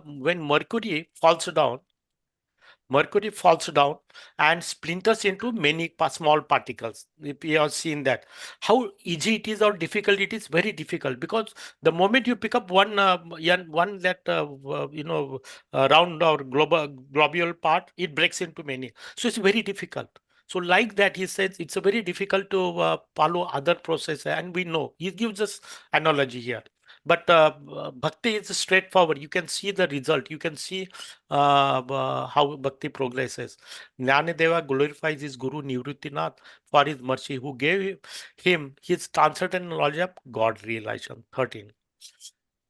when Mercury falls down and splinters into many small particles. If you have seen that, how easy it is or difficult it is, very difficult, because the moment you pick up one that round or globule part, it breaks into many. So it's very difficult. So like that, he says it's a very difficult to follow other process, and we know he gives us analogy here. But bhakti is straightforward. You can see the result. You can see how bhakti progresses. Jnanadeva glorifies his guru Nivrittinath for his mercy, who gave him his transcendental knowledge of God realization. 13.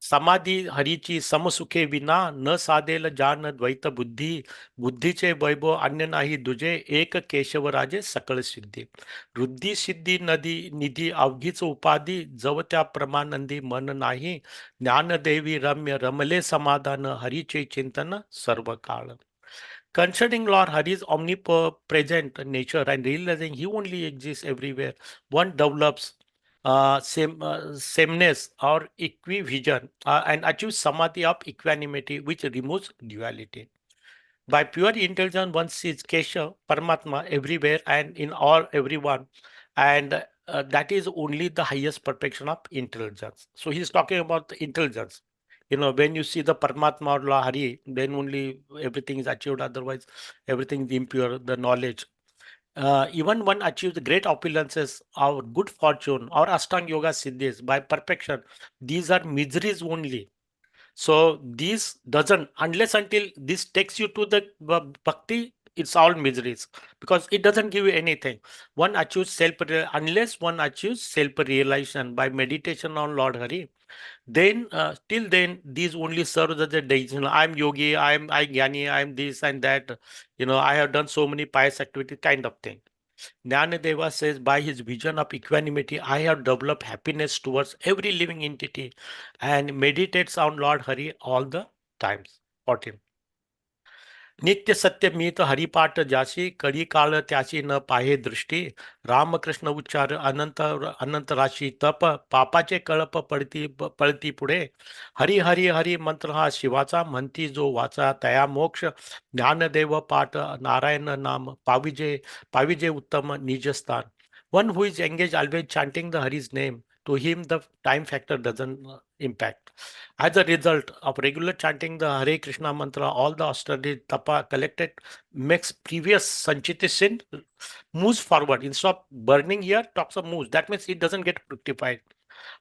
समाधी हरीची समसुखे विना न साधेल जान द्वैत बुद्धी बुद्धीचे वैभव अन्य नाही दुजे एक केशवराजे सकळ सिद्धी रुद्धी सिद्धी नदी निधी अवघीच उपाधी जव त्या प्रमानंदी मन नाही ज्ञानदेवी रम्य रमले समाधान हरीचे चिंतन सर्व काळ. Concerning Lord Hari's omnipresent nature and realizing he only exists everywhere, one develops sameness or equivision and achieves samadhi of equanimity, which removes duality. By pure intelligence, one sees Kesha, Paramatma everywhere and in all everyone, and that is only the highest perfection of intelligence. So he's talking about the intelligence. When you see the Paramatma or Hari, then only everything is achieved. Otherwise, everything is impure. The knowledge. Even one achieves great opulences or good fortune or Ashtanga Yoga Siddhis by perfection. These are miseries only. So this doesn't, unless until this takes you to the bhakti, it's all miseries, because it doesn't give you anything. One achieves unless one achieves self-realization by meditation on Lord Hari, then till then these only serve as a decision. I'm yogi, I jnani, I'm this and that. I have done so many pious activities, kind of thing. Jnanadeva says, by his vision of equanimity, I have developed happiness towards every living entity and meditates on Lord Hari all the times. 14. नित्य सत्य मीत हरिपाठ जासी कडी काळ त्याची न पाहे दृष्टी रामकृष्ण उच्चार अनंत अनंत राशी तप पापाचे कळप पळती पुढे हरी हरी हरी मंत्र हा शिवाचा म्हणती जो वाचा तया मोक्ष ज्ञानदेव पाठ नारायण नाम पाविजे पाविजे उत्तम निजस्थान. One who is engaged always chanting the Hari's name, to him the time factor doesn't impact. As a result of regular chanting the Hare Krishna mantra, all the austerities, tapa collected makes previous sanchita sin moves forward. Instead of burning here, talks of moves. That means it doesn't get fructified.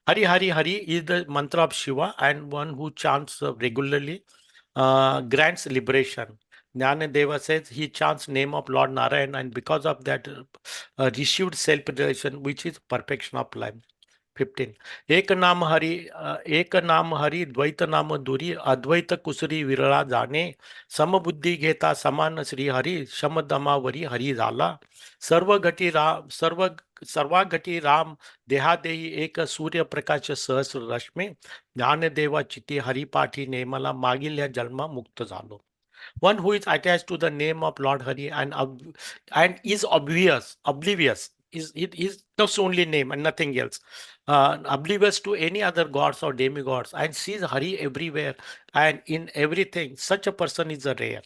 Hari Hari Hari is the mantra of Shiva, and one who chants regularly grants liberation. Jnanadeva says he chants name of Lord Narayan, and because of that received self-realization, which is perfection of life. 15. एक नाम हरी द्वैत नाम दुरी अद्वैत कुसरी विरळा जाणे समबुद्धी घेता समान श्री हरी शमदमावरी हरी झाला सर्व घटी राम देहादेही एक सूर्यप्रकाश सहस्र रश्मी ज्ञानदेवा चिती हरिपाठी नेमला मागील या जन्मा मुक्त झालो. One who is attached to the name of Lord Hari and is oblivious, is just only name and nothing else, oblivious to any other gods or demigods, and sees Hari everywhere and in everything. Such a person is a rare.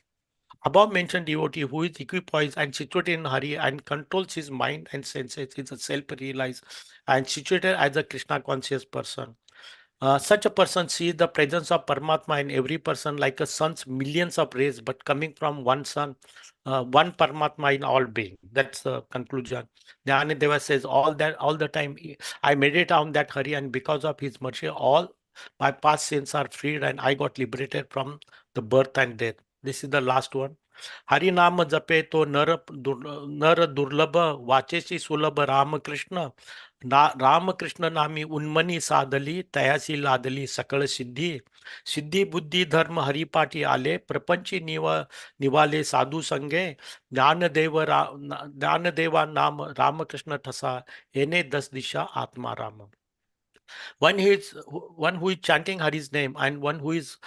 Above mentioned devotee who is equipoised and situated in Hari and controls his mind and senses is a self-realized and situated as a Krishna conscious person. Such a person sees the presence of Paramatma in every person like a sun's millions of rays, but coming from one sun, one Paramatma in all being. That's the conclusion. Jnanadeva says all the time, I meditate on that Hari, and because of his mercy, all my past sins are freed, and I got liberated from the birth and death. This is the last one. Hari नाम जपे तो नर दुर्लभ वाचेसी सुलभ रामकृष्ण रामकृष्ण नामी उन्मनी साधली तयासी लादली सकळ सिद्धी सिद्धी बुद्धी धर्म हरिपाठी आले प्रपंची निवाले साधू संगे ज्ञानदेवा नाम रामकृष्ण ठसा येणे दस दिशा आत्मा Ram. One who is chanting Hari's name and one whose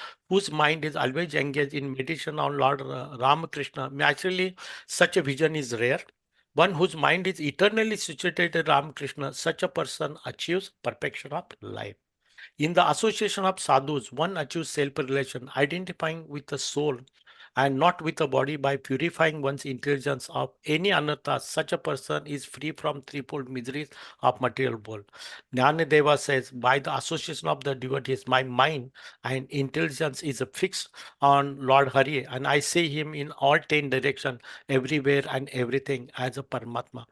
mind is always engaged in meditation on Lord Ramakrishna. Naturally, such a vision is rare. One whose mind is eternally situated in Ramakrishna, such a person achieves perfection of life. In the association of sadhus, one achieves self-realization, identifying with the soul and not with the body by purifying one's intelligence of any anartha. Such a person is free from threefold miseries of material world. Jnanadeva says, by the association of the devotees, my mind and intelligence is fixed on Lord Hari, and I see him in all 10 directions, everywhere and everything as a Paramatma.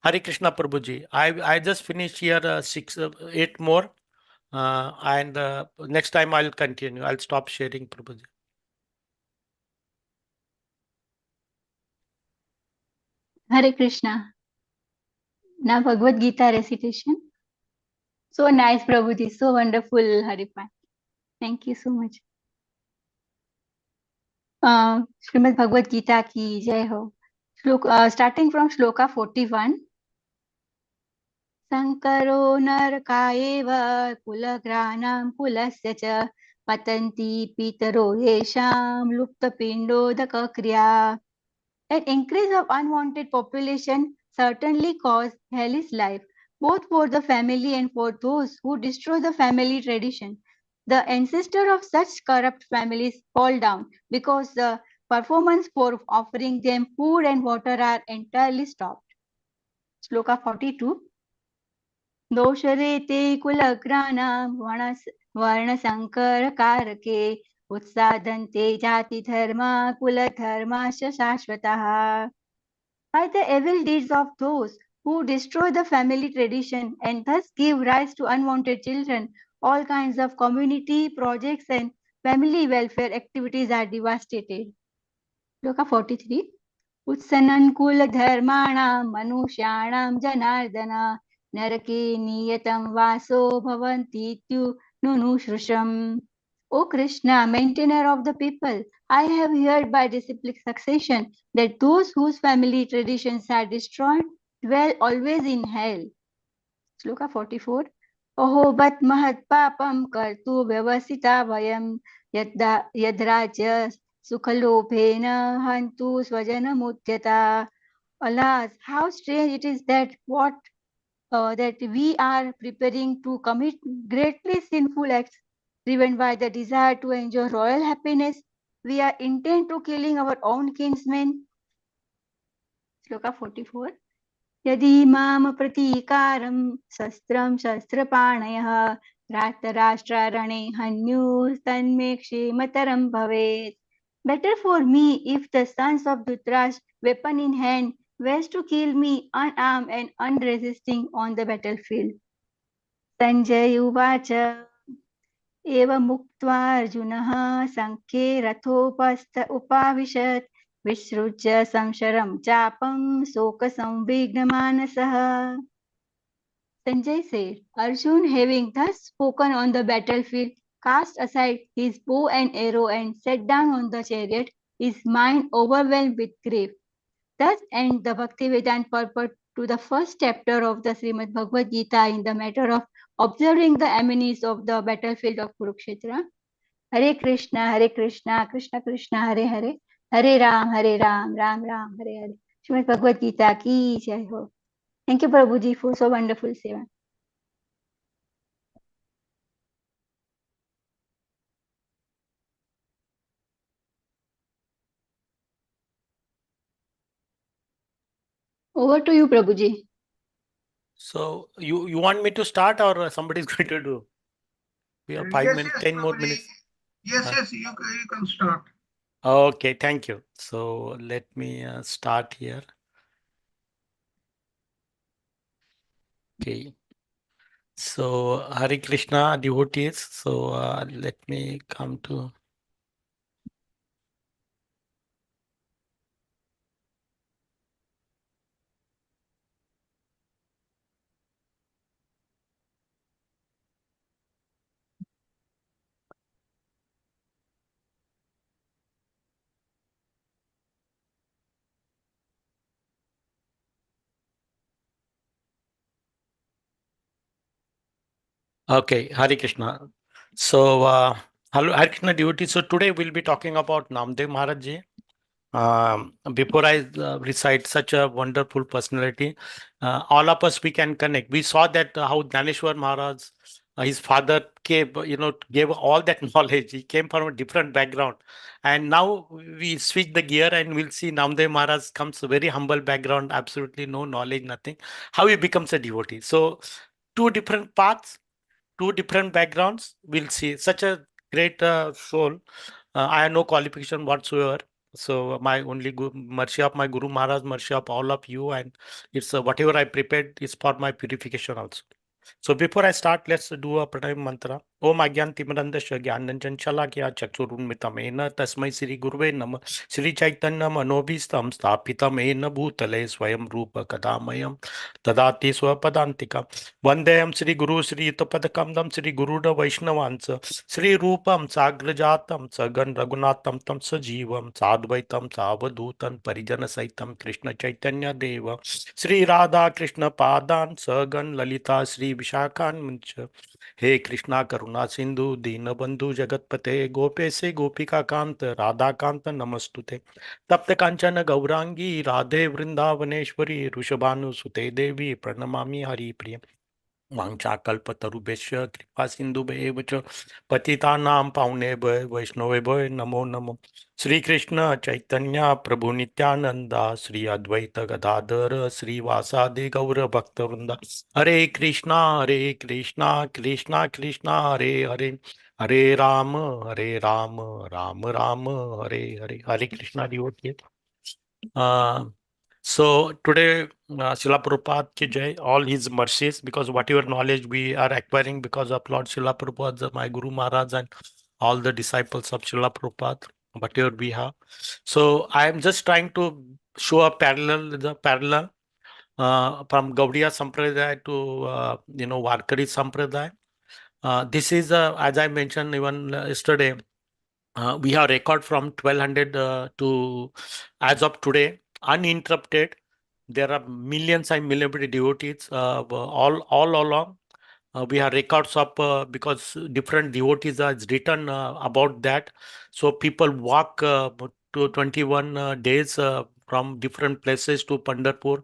Hare Krishna Prabhuji. I just finished here eight more. And next time I'll continue. I'll stop sharing, Prabhuji. Hare Krishna. Now Bhagavad Gita recitation. So nice, Prabhuji. So wonderful, Haripai. Thank you so much. Srimad Bhagavad Gita ki jai ho. Starting from Shloka 41. Sankaro narkaeva kulagranan kulasya cha patanti pitaro yesham lupta pindodaka kriya. An increase of unwanted population certainly cause hellish life, both for the family and for those who destroy the family tradition. The ancestor of such corrupt families fall down because the performance for offering them food and water are entirely stopped. Shloka 42. दोषरेते कुलग्राणां वर्णसङ्करकारके उत्सादन्ते जातिधर्मा कुलधर्माश्च शाश्वतः. By the evil deeds of those who destroy the family tradition and thus give rise to unwanted children, all kinds of community projects and family welfare activities are devastated. Shloka 43. उत्सनन्कुलधर्माणां मनुष्याणां जनार्दन नरके नियतं वासो भवन्तीत्युनुनुश्रुषम्. O Krishna, maintainer of the people, I have heard by disciplic succession that those whose family traditions are destroyed dwell always in hell. Shloka 44. Oho bat mahat papam kartu vyavasita vayam yadraja sukhalobhena hantu swajanamutyata. Alas, how strange it is that that we are preparing to commit greatly sinful acts driven by the desire to enjoy royal happiness. We are intent to killing our own kinsmen. Shloka 44. यदि माम प्रतीकारं शस्त्रं शस्त्रपाणयः राष्ट्रारणे हन्युस्तन्मे क्षेमतरं भवेत्. Better for me if the sons of Dhritarashtra, weapon in hand, was to kill me unarmed and unresisting on the battlefield. Sanjay Uvacha एवमुक्त्वा अर्जुनः सङ्ख्ये रथोपस्थ उपाविशत् विसृज्य संशरं चापं शोकसंविघ्नमानसः. Sanjay said, Arjun, having thus spoken on the battlefield, cast aside his bow and arrow and sat down on the chariot, his mind overwhelmed with grief. Thus ends the Bhaktivedanta purport to the first chapter of the Srimad Bhagavad Gita in the matter of observing the enemies of the battlefield of Kurukshetra. Hare Krishna, Krishna Krishna, Hare Hare, Hare Ram, Ram Ram, Hare Hare. Srimad Bhagavad Gita ki jai ho. Thank you, Prabhuji, for so wonderful seva. Over to you, Prabhuji. So you want me to start or somebody's going to do? We have 5 minutes, 10 more minutes. Yes, you can start. Okay, thank you. So let me start here. Okay. So Hare Krishna devotees. So let me come to. Okay, Hare Krishna. So, hello, Hare Krishna devotees. So today we'll be talking about Namdev Maharaj Ji. Before I recite such a wonderful personality, all of us we can connect. We saw that how Dhaneshwar Maharaj his father gave all that knowledge. He came from a different background, and now we switch the gear and we'll see Namdev Maharaj comes a very humble background, absolutely no knowledge, nothing. How he becomes a devotee. So two different paths, two different backgrounds. We'll see such a great soul. I have no qualification whatsoever. So my only mercy of my Guru Maharaj, mercy of all of you, and it's whatever I prepared is for my purification also. So before I start, let's do a pranayama mantra. Om Agyantimirandasya Gyananjan Shalakya Chakshurunmitam Ena Tasmai Sri Guruve Nama Sri Chaitanya Manobhistam Sthapitam Ena Bhutale Swayam Rupa Kadamayam Tadati Swapadantika Vandayam Sri Guru Sri Yutapadakam Sri Guruda Vaishnavansa Sri Rupam Sagrajatam Sagan Raghunatam Tam Sajivam Sadvaitam Savadutan Parijana Saitam Krishna Chaitanya Deva Sri Radha Krishna Padan Sagan Lalita Sri Vishakan Muncha हे कृष्णा करुणा सिंधु दीनबंधु जगतपते गोपेसे गोपिका कांत राधा कांत नमस्तुते तप्त कांचन गौरांगी राधे वृंदावनेश्वरी ऋषभानुसुते देवी प्रणमामि हरिप्रिय वाञ्छाकल्पतरुभ्यश्च कृपा सिन्धुभ्येव च पतितानां पावनेभ्य वैष्णवेभ्य नमो नमः श्रीकृष्ण चैतन्य प्रभु नित्यानंदा श्री अद्वैत गदाधर श्रीवासादि गौर भक्तवृंदा Hare Krishna Krishna Krishna Hare Hare Hare Rama Rama Rama Hare Hare Hare Krishna devotee. So today, Srila Prabhupada ki jai, all his mercies, because whatever knowledge we are acquiring because of Lord Srila Prabhupada, my Guru Maharaj, and all the disciples of Srila Prabhupada, whatever we have. So I am just trying to show a parallel from Gaudiya Sampradaya to Varkari Sampradaya. This is as I mentioned even yesterday. We have record from 1200 to as of today, uninterrupted. There are millions and millions of devotees all along. We have records of because different devotees are written about that. So people walk to 21 days from different places to Pandharpur.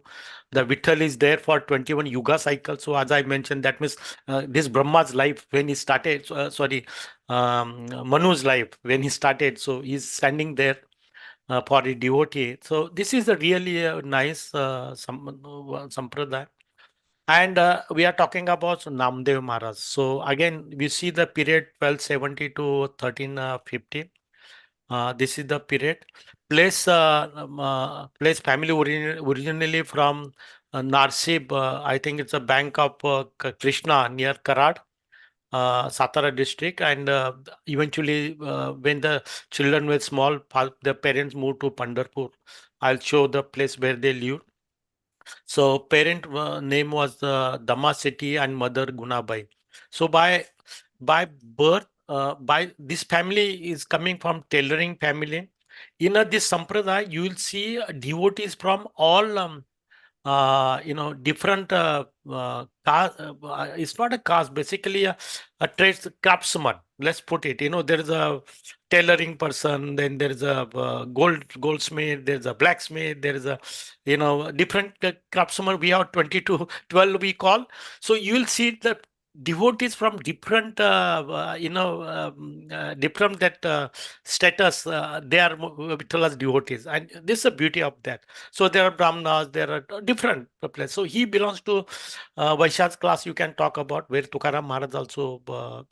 The Vitthal is there for 21 yuga cycles. So as I mentioned, that means this Brahma's life when he started. Manu's life when he started. So he's standing there for a devotee. So this is a really nice sampradaya. And we are talking about Namdev Maharaj. So again, we see the period 1270 to 1350. This is the period. Place family originally from Narsib. I think it's a bank of Krishna near Karad. Satara district, and eventually when the children were small, the parents moved to Pandharpur. I'll show the place where they live. So parent name was Dama Sethi and mother Gunabai. So by birth, by this family is coming from tailoring family. In this sampradaya, you will see devotees from all different caste. It's not a caste, basically a trades craftsman. Let's put it. There is a tailoring person, then there is a goldsmith, there's a blacksmith, there is a different craftsman. We have 22, 12 we call. So you will see the devotees from different different that status, they are Vittala's devotees, and this is the beauty of that. So there are brahmanas, there are different places. So he belongs to Vaishyas class, you can talk about, where Tukaram Maharaj also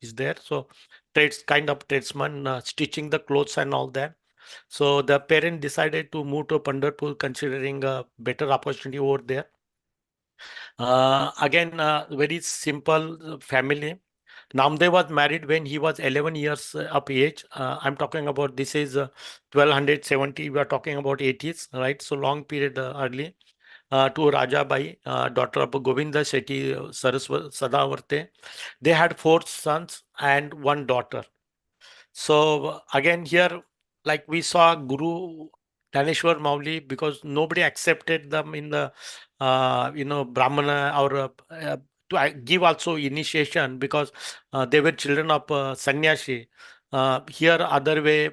is there. So kind of tradesman, stitching the clothes and all that. So the parent decided to move to Pandharpur, considering a better opportunity over there. Again, very simple family. Namdev was married when he was 11 years of age. I'm talking about, this is 1270. We are talking about 80s, right? So long period early. To Rajabai, daughter of Govinda Sethi Sadavarte. They had 4 sons and 1 daughter. So again here, like we saw Guru Dhaneshwar Mauli, because nobody accepted them in the Brahmana, or to give also initiation, because they were children of sannyasi. Here other way,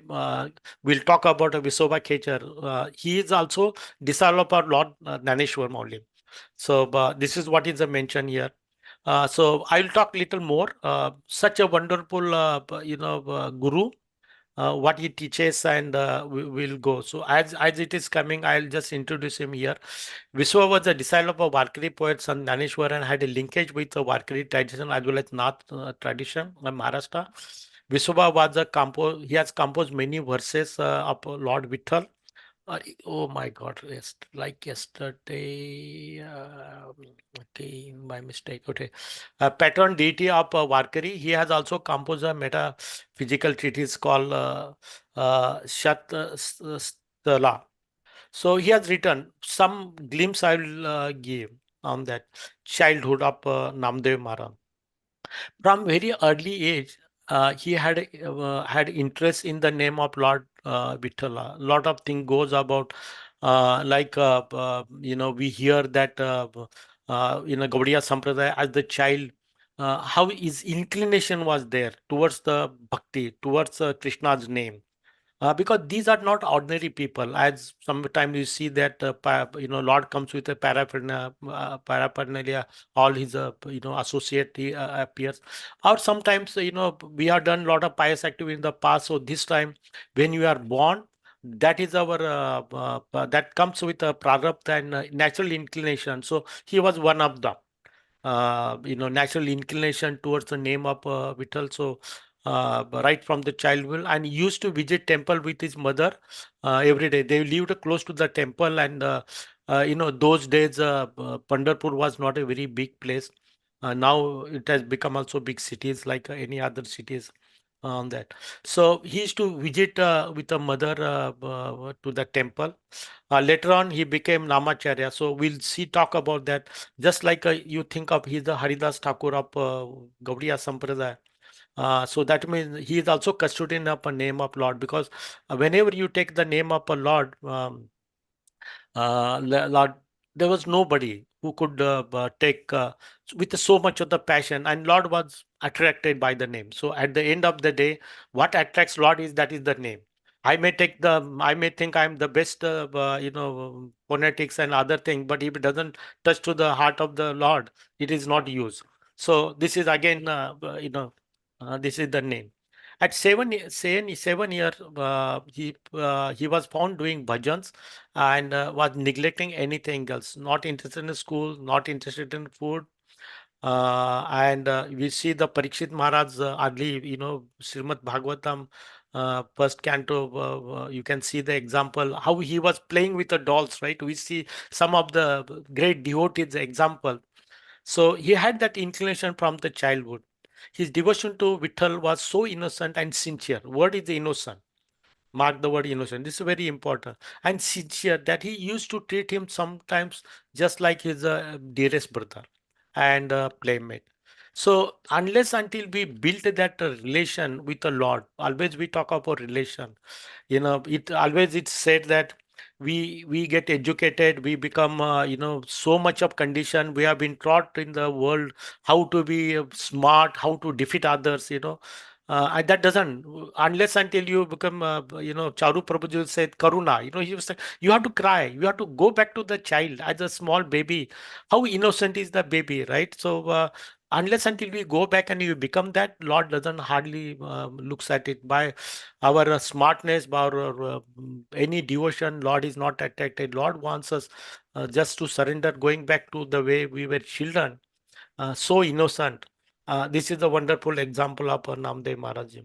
we'll talk about Visoba Khechar. He is also disciple of our Lord Dhaneshwar Mauli. So this is what is the mention here. So I'll talk little more. Such a wonderful, guru, what he teaches, and we'll go. So as it is coming, I'll just introduce him here. Viswa was a disciple of a Warkari poet, Sant Dhaneshwar, and had a linkage with the Warkari tradition as well as Nath tradition in Maharashtra. Viswa was a he has composed many verses of Lord Vitthal. Oh my God, yes, like yesterday. Okay, my mistake. Okay. Patron deity of Warkari. He has also composed a metaphysical treatise called Shat Stala. So he has written some glimpse I will give on that childhood of Namdev Maharaj. From very early age, he had interest in the name of Lord Vithala. Lot of thing goes about, we hear that in a Gaudiya Sampradaya as the child, how his inclination was there towards the bhakti, towards Krishna's name, because these are not ordinary people. As sometimes you see that Lord comes with a paraphernalia, all his associate he, appears. Or sometimes we have done a lot of pious activity in the past. So this time, when you are born, that is our that comes with a prarabdha and natural inclination. So he was one of them, natural inclination towards the name of Vittal. So right from the childhood, and he used to visit temple with his mother every day. They lived close to the temple, and those days Pandharpur was not a very big place. Now it has become also big cities like any other cities on that. So he used to visit with the mother to the temple. Later on, he became Namacharya. So we'll see talk about that. Just like you think of he's the Haridas Thakur of Gaudiya Sampradaya. So that means he is also custodian of a name of Lord, because whenever you take the name of a Lord, Lord, there was nobody who could take with so much of the passion, and Lord was attracted by the name. So at the end of the day, what attracts Lord is that is the name. I may think I'm the best, phonetics and other thing, but if it doesn't touch to the heart of the Lord, it is not used. So this is again, this is the name. At 7 years, he was found doing bhajans and was neglecting anything else. Not interested in school, not interested in food. And we see the Parikshit Maharaj early, Srimad Bhagavatam, first canto. You can see the example how he was playing with the dolls, right? We see some of the great devotees example. So he had that inclination from the childhood. His devotion to Vitthal was so innocent and sincere. Word is innocent. Mark the word innocent. This is very important. And sincere, that he used to treat him sometimes just like his dearest brother and playmate. So unless until we build that relation with the Lord, always we talk about relation. It always it's said that we get educated, we become so much of condition. We have been taught in the world how to be smart, how to defeat others. And that doesn't, unless until you become, Charu Prabhuji said, Karuna, he was like, you have to cry, you have to go back to the child as a small baby. How innocent is the baby, right? So, unless until we go back and you become that, Lord doesn't hardly looks at it by our smartness, by our any devotion. Lord is not attracted. Lord wants us just to surrender, going back to the way we were children, so innocent. This is a wonderful example of Namdev Maharaj.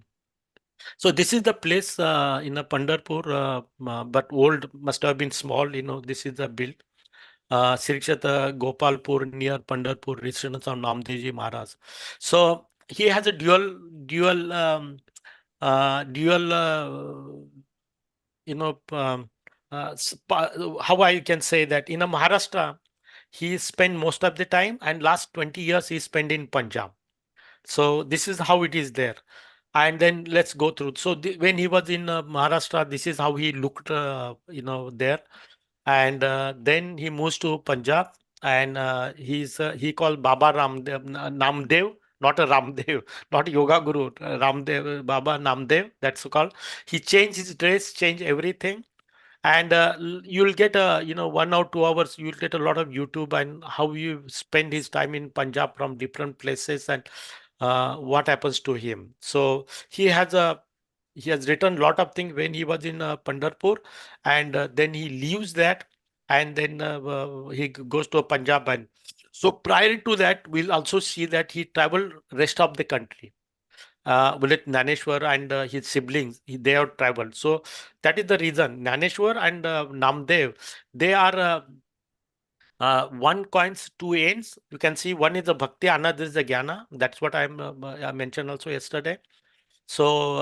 So this is the place in Pandharpur, but old must have been small. This is the built. Sirikshata Gopalpur near Pandharpur, residence of Namdevji Maharaj. So he has a dual, you know, um, how I can say that in a Maharashtra, he spent most of the time, and last 20 years he spent in Punjab. So this is how it is there. And then let's go through. So when he was in Maharashtra, this is how he looked, there. And then he moves to Punjab, and he called Baba Ramdev, Namdev, not a Ramdev, not yoga guru, Ramdev, Baba Namdev. That's called. He changed his dress, changed everything, and you'll get 1 or 2 hours. You'll get a lot of YouTube and how you spend his time in Punjab from different places, and what happens to him. So he has written a lot of things when he was in Pandharpur, and then he leaves that, and then he goes to Punjab. And so prior to that, we'll also see that he traveled rest of the country with Naneshwar and his siblings. They have traveled. So that is the reason. Naneshwar and Namdev, they are one coins, two ends. You can see one is the Bhakti, another is the Jnana. That's what I mentioned also yesterday. So,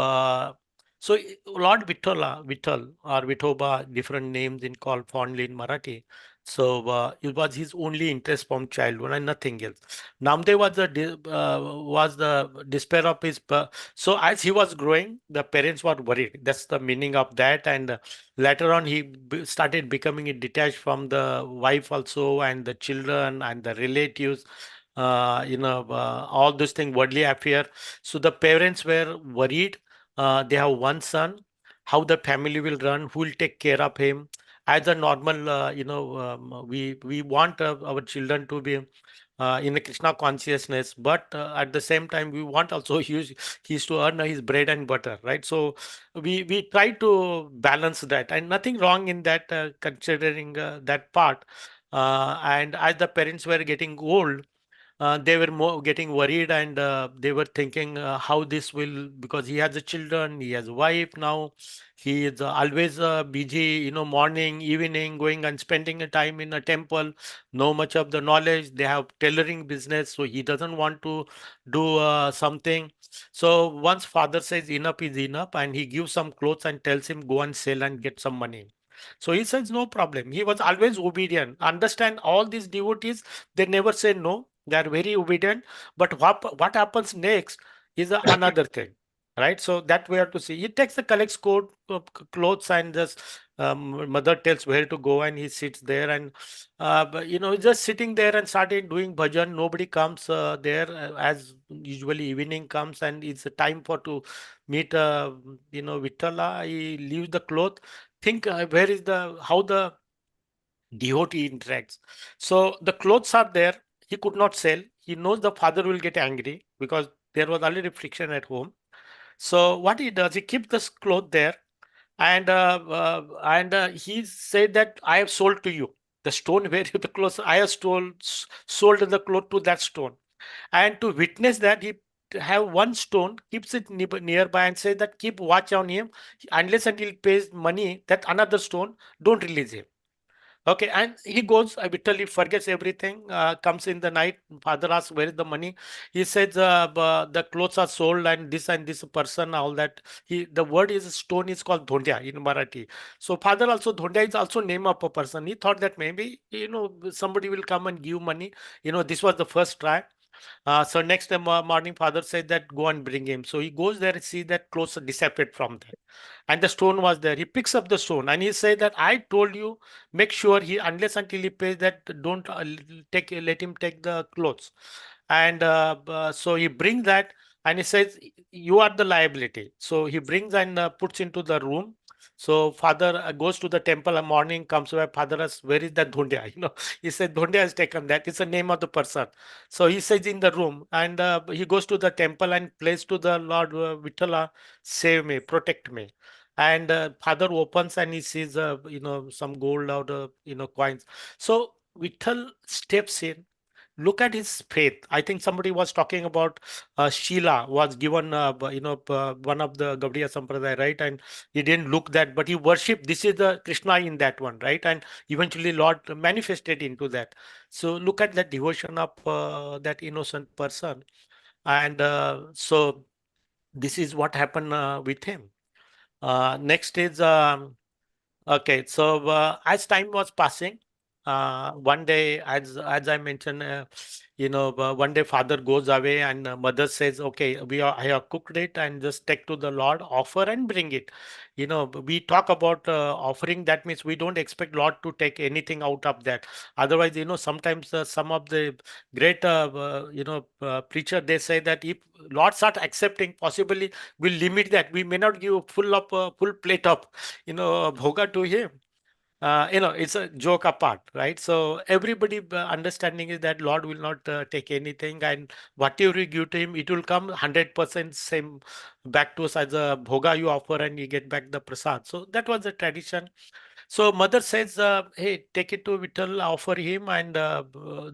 Lord Vithala, Vittal or Vithoba, different names in called fondly in Marathi. So it was his only interest from childhood and nothing else. Namdev was the despair of his. So as he was growing, the parents were worried. That's the meaning of that. And later on, he started becoming detached from the wife also, and the children and the relatives. All those things, worldly affair. So the parents were worried. They have one son. How the family will run? Who will take care of him? As a normal, we want our children to be in a Krishna consciousness, but at the same time, we want also he's to earn his bread and butter, right? So we try to balance that, and nothing wrong in that, considering that part. And as the parents were getting old, they were more getting worried, and they were thinking how this will, because he has a children, he has a wife now. He is always busy, morning, evening, going and spending a time in a temple. No much of the knowledge. They have tailoring business, so he doesn't want to do something. So once father says enough is enough, and he gives some clothes and tells him go and sell and get some money. So he says no problem. He was always obedient. Understand, all these devotees, they never say no. They are very obedient. But what happens next is another thing, right? So that we have to see. He takes the collects coat, clothes, and just mother tells where to go, and he sits there, and just sitting there and started doing bhajan. Nobody comes there, as usually evening comes, and it's a time for to meet Vitala. He leaves the cloth. Think where is the how the devotee interacts. So the clothes are there. He could not sell. He knows the father will get angry because there was already friction at home. So what he does, he keeps this cloth there, and he said that I have sold to you the stone where the clothes. I have sold the cloth to that stone, and to witness that, he have one stone, keeps it nearby, and says that keep watch on him unless until he pays money. That another stone, don't release him. Okay, and he goes, literally forgets everything, comes in the night. Father asks, where is the money? He says, the clothes are sold, and this person, all that. The word is stone is called Dhondya in Marathi. So father also, Dhondya is also name of a person. He thought that maybe, somebody will come and give money. This was the first try. So next day morning, father said that go and bring him. So he goes there and see that clothes are disappeared from there, and the stone was there. He picks up the stone and he said that I told you, make sure he unless until he pays that, don't let him take the clothes. And so he brings that, and he says you are the liability. So he brings and puts into the room. So father goes to the temple in morning, comes back. Father asks, where is that Dhondya? He said Dhondya has taken that. It's the name of the person. So he says in the room, and he goes to the temple and plays to the Lord Vitala, save me, protect me. And father opens and he sees, some gold out of, coins. So Vittal steps in. Look at his faith. I think somebody was talking about Sheila was given, one of the Gaudiya Sampradaya, right? And he didn't look that, but he worshipped. This is the Krishna in that one, right? And eventually Lord manifested into that. So look at that devotion of that innocent person. And so this is what happened with him. Next is okay. So as time was passing, one day, as I mentioned, one day father goes away, and mother says, "Okay, I have cooked it, and just take to the Lord, offer and bring it." We talk about offering. That means we don't expect Lord to take anything out of that. Otherwise, sometimes some of the great, preacher, they say that if Lord start accepting, possibly we'll limit that. We may not give full plate of, bhoga to him. it's a joke apart, right? So everybody understanding is that Lord will not take anything, and whatever you give to him, it will come 100% same back to us as a bhoga you offer, and you get back the prasad. So that was the tradition. So mother says, "Hey, take it to Vittal, offer him, and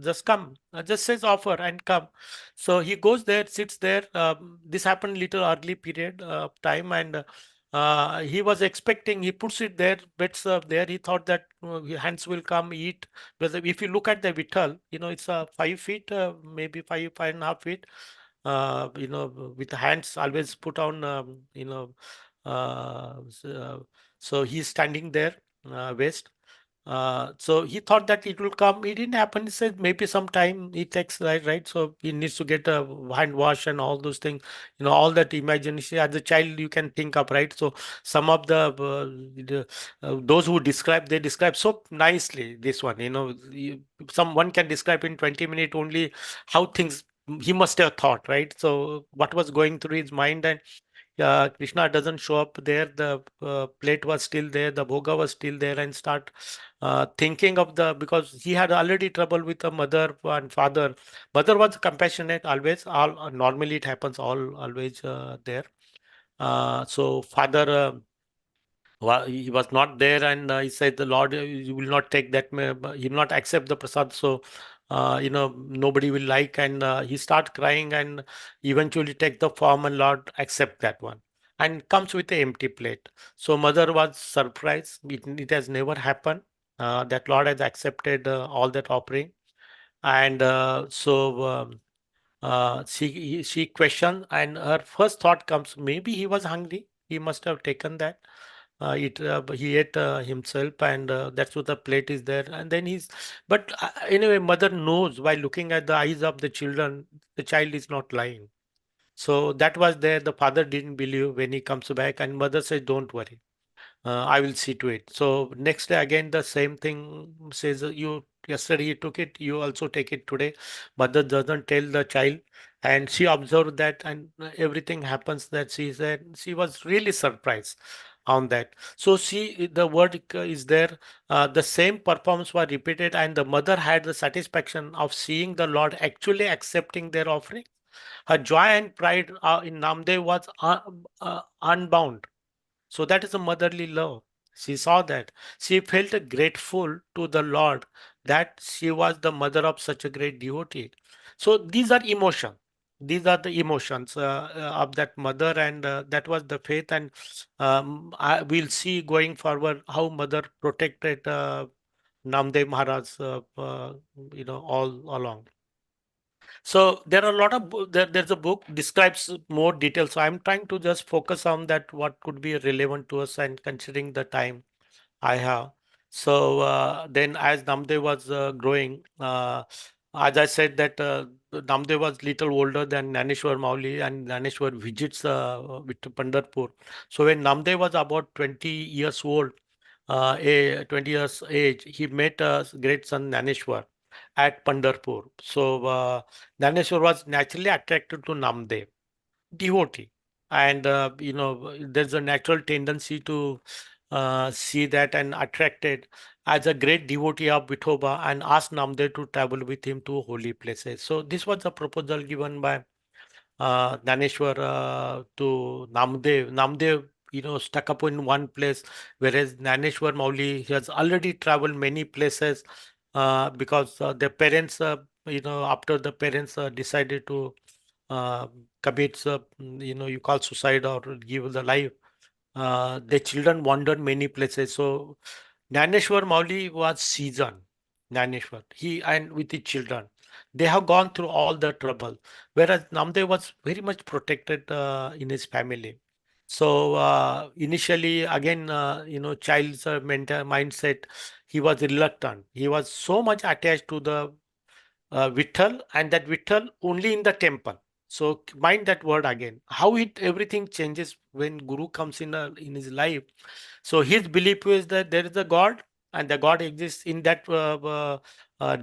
just come." Just says offer and come. So he goes there, sits there. This happened little early period of time, and he was expecting. He puts it there, bets there. He thought that hands will come eat. But if you look at the Vittal, it's 5 feet, maybe 5.5 feet. With the hands always put on. Uh, s- uh, so he's standing there, waist. So he thought that it will come. It didn't happen. He said maybe some time it takes, right? So he needs to get a hand wash and all those things. All that imagination as a child you can think of, right? So some of those who describe, they describe so nicely this one. Someone can describe in 20 minutes only how things he must have thought, right? So what was going through his mind, and Krishna doesn't show up there. The plate was still there, the bhoga was still there, and start thinking of because he had already trouble with the mother and father. Mother was compassionate always. All normally it happens always there. So father. He was not there, and he said, "The Lord, you will not take that, he will not accept the prasad." So, nobody will like, and he start crying, and eventually take the form, and Lord accept that one, and comes with an empty plate. So, mother was surprised. It has never happened. That Lord has accepted all that offering, and she questioned, and her first thought comes, maybe he was hungry. He must have taken that. He ate himself, and that's what the plate is there. And then but anyway, mother knows by looking at the eyes of the children, the child is not lying. So that was there. The father didn't believe when he comes back, and mother says, "Don't worry. I will see to it." So next day again the same thing says, you yesterday you took it, you also take it today. Mother doesn't tell the child, and she observed that, and everything happens that she said. She was really surprised on that. So the word is there. The same performance was repeated, and the mother had the satisfaction of seeing the Lord actually accepting their offering. Her joy and pride in Namdev was unbound. So that is a motherly love. She saw that. She felt grateful to the Lord that she was the mother of such a great devotee. So these are emotions. These are the emotions of that mother, and that was the faith. And we'll see going forward how mother protected Namdev Maharaj, all along. So there are a lot of there's a book describes more details. So I'm trying to just focus on that what could be relevant to us and considering the time I have. So then as Namdev was growing, as I said that Namdev was little older than Naneshwar Mauli, and Naneshwar visits with Pandharpur. So when Namdev was about 20 years old, 20 years age, he met great son Naneshwar at Pandharpur. So Naneshwar was naturally attracted to Namdev, devotee. And, there's a natural tendency to see that and attracted as a great devotee of Vithoba and asked Namdev to travel with him to holy places. So this was a proposal given by Dhaneshwar to Namdev. Namdev, stuck up in one place, whereas Dhaneshwar Mauli he has already traveled many places because their parents, after the parents decided to uh, commit, you call suicide or give the life, the children wandered many places. So Dhaneshwar Mauli was seasoned. Dhaneshwar, he and with his children, they have gone through all the trouble. Whereas Namdev was very much protected in his family. So initially, again, child's mental mindset, he was reluctant. He was so much attached to the Vitthal, and that Vitthal only in the temple. So mind that word again. How it everything changes when Guru comes in his life. So his belief is that there is a God, and the God exists in that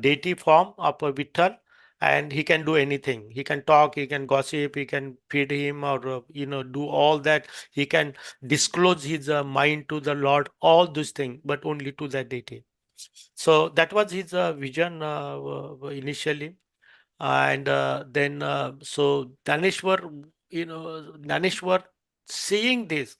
deity form of a Vitthal, and he can do anything. He can talk, he can gossip, he can feed him, or do all that. He can disclose his mind to the Lord, all those things, but only to that deity. So that was his vision initially. And then so Daneshwar seeing this,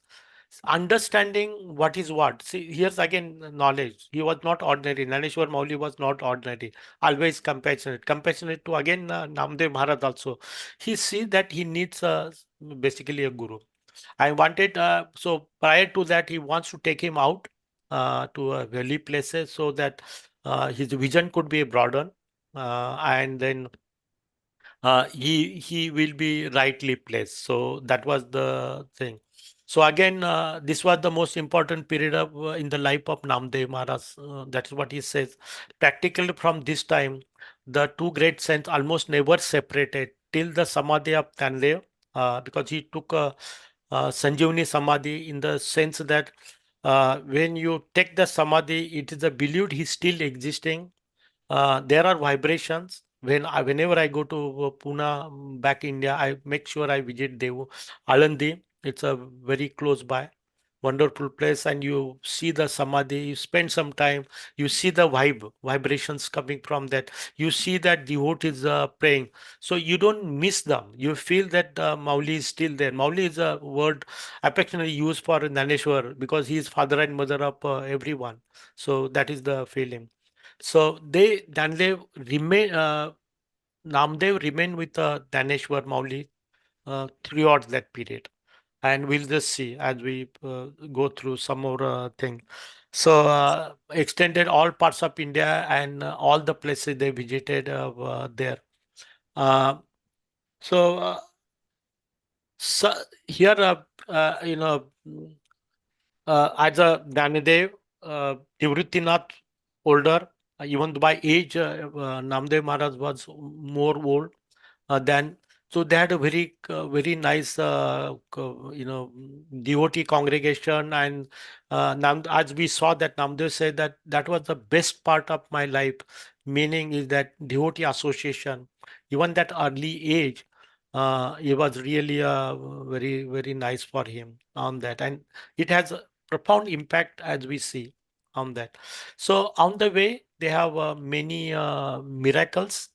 understanding what is what. See, here's again knowledge. He was not ordinary. Naneshwar Mauli was not ordinary. Always compassionate. Compassionate to again Namdev Maharaj also. He see that he needs basically a guru. I wanted, so prior to that, he wants to take him out to valley places so that his vision could be broadened. And then he will be rightly placed. So that was the thing. So again, this was the most important period of in the life of Namdev Maharaj. That is what he says. Practically from this time, the two great saints almost never separated till the Samadhi of Tandev, because he took a, Sanjeevani Samadhi in the sense that when you take the Samadhi, it is believed he is still existing. There are vibrations. Whenever I go to Pune, back India, I make sure I visit Devu Alandi. It's a very close by, wonderful place, and you see the samadhi. You spend some time. You see the vibrations coming from that. You see that devotees praying. So you don't miss them. You feel that Mauli is still there. Mauli is a word affectionately used for Naneshwar because he is father and mother of everyone. So that is the feeling. So Namdev remained with Daneshwar Mauli throughout that period. And we'll just see as we go through some more thing. So extended all parts of India and all the places they visited there. Uh, so, so here, as a Danadev, Nivrittinath older, even though by age, Namdev Maharaj was more old than. So they had a very nice, devotee congregation, and as we saw that Namdev said that that was the best part of my life, meaning is that devotee association, even that early age, it was really very very nice for him on that, and it has a profound impact as we see on that. So on the way, they have many miracles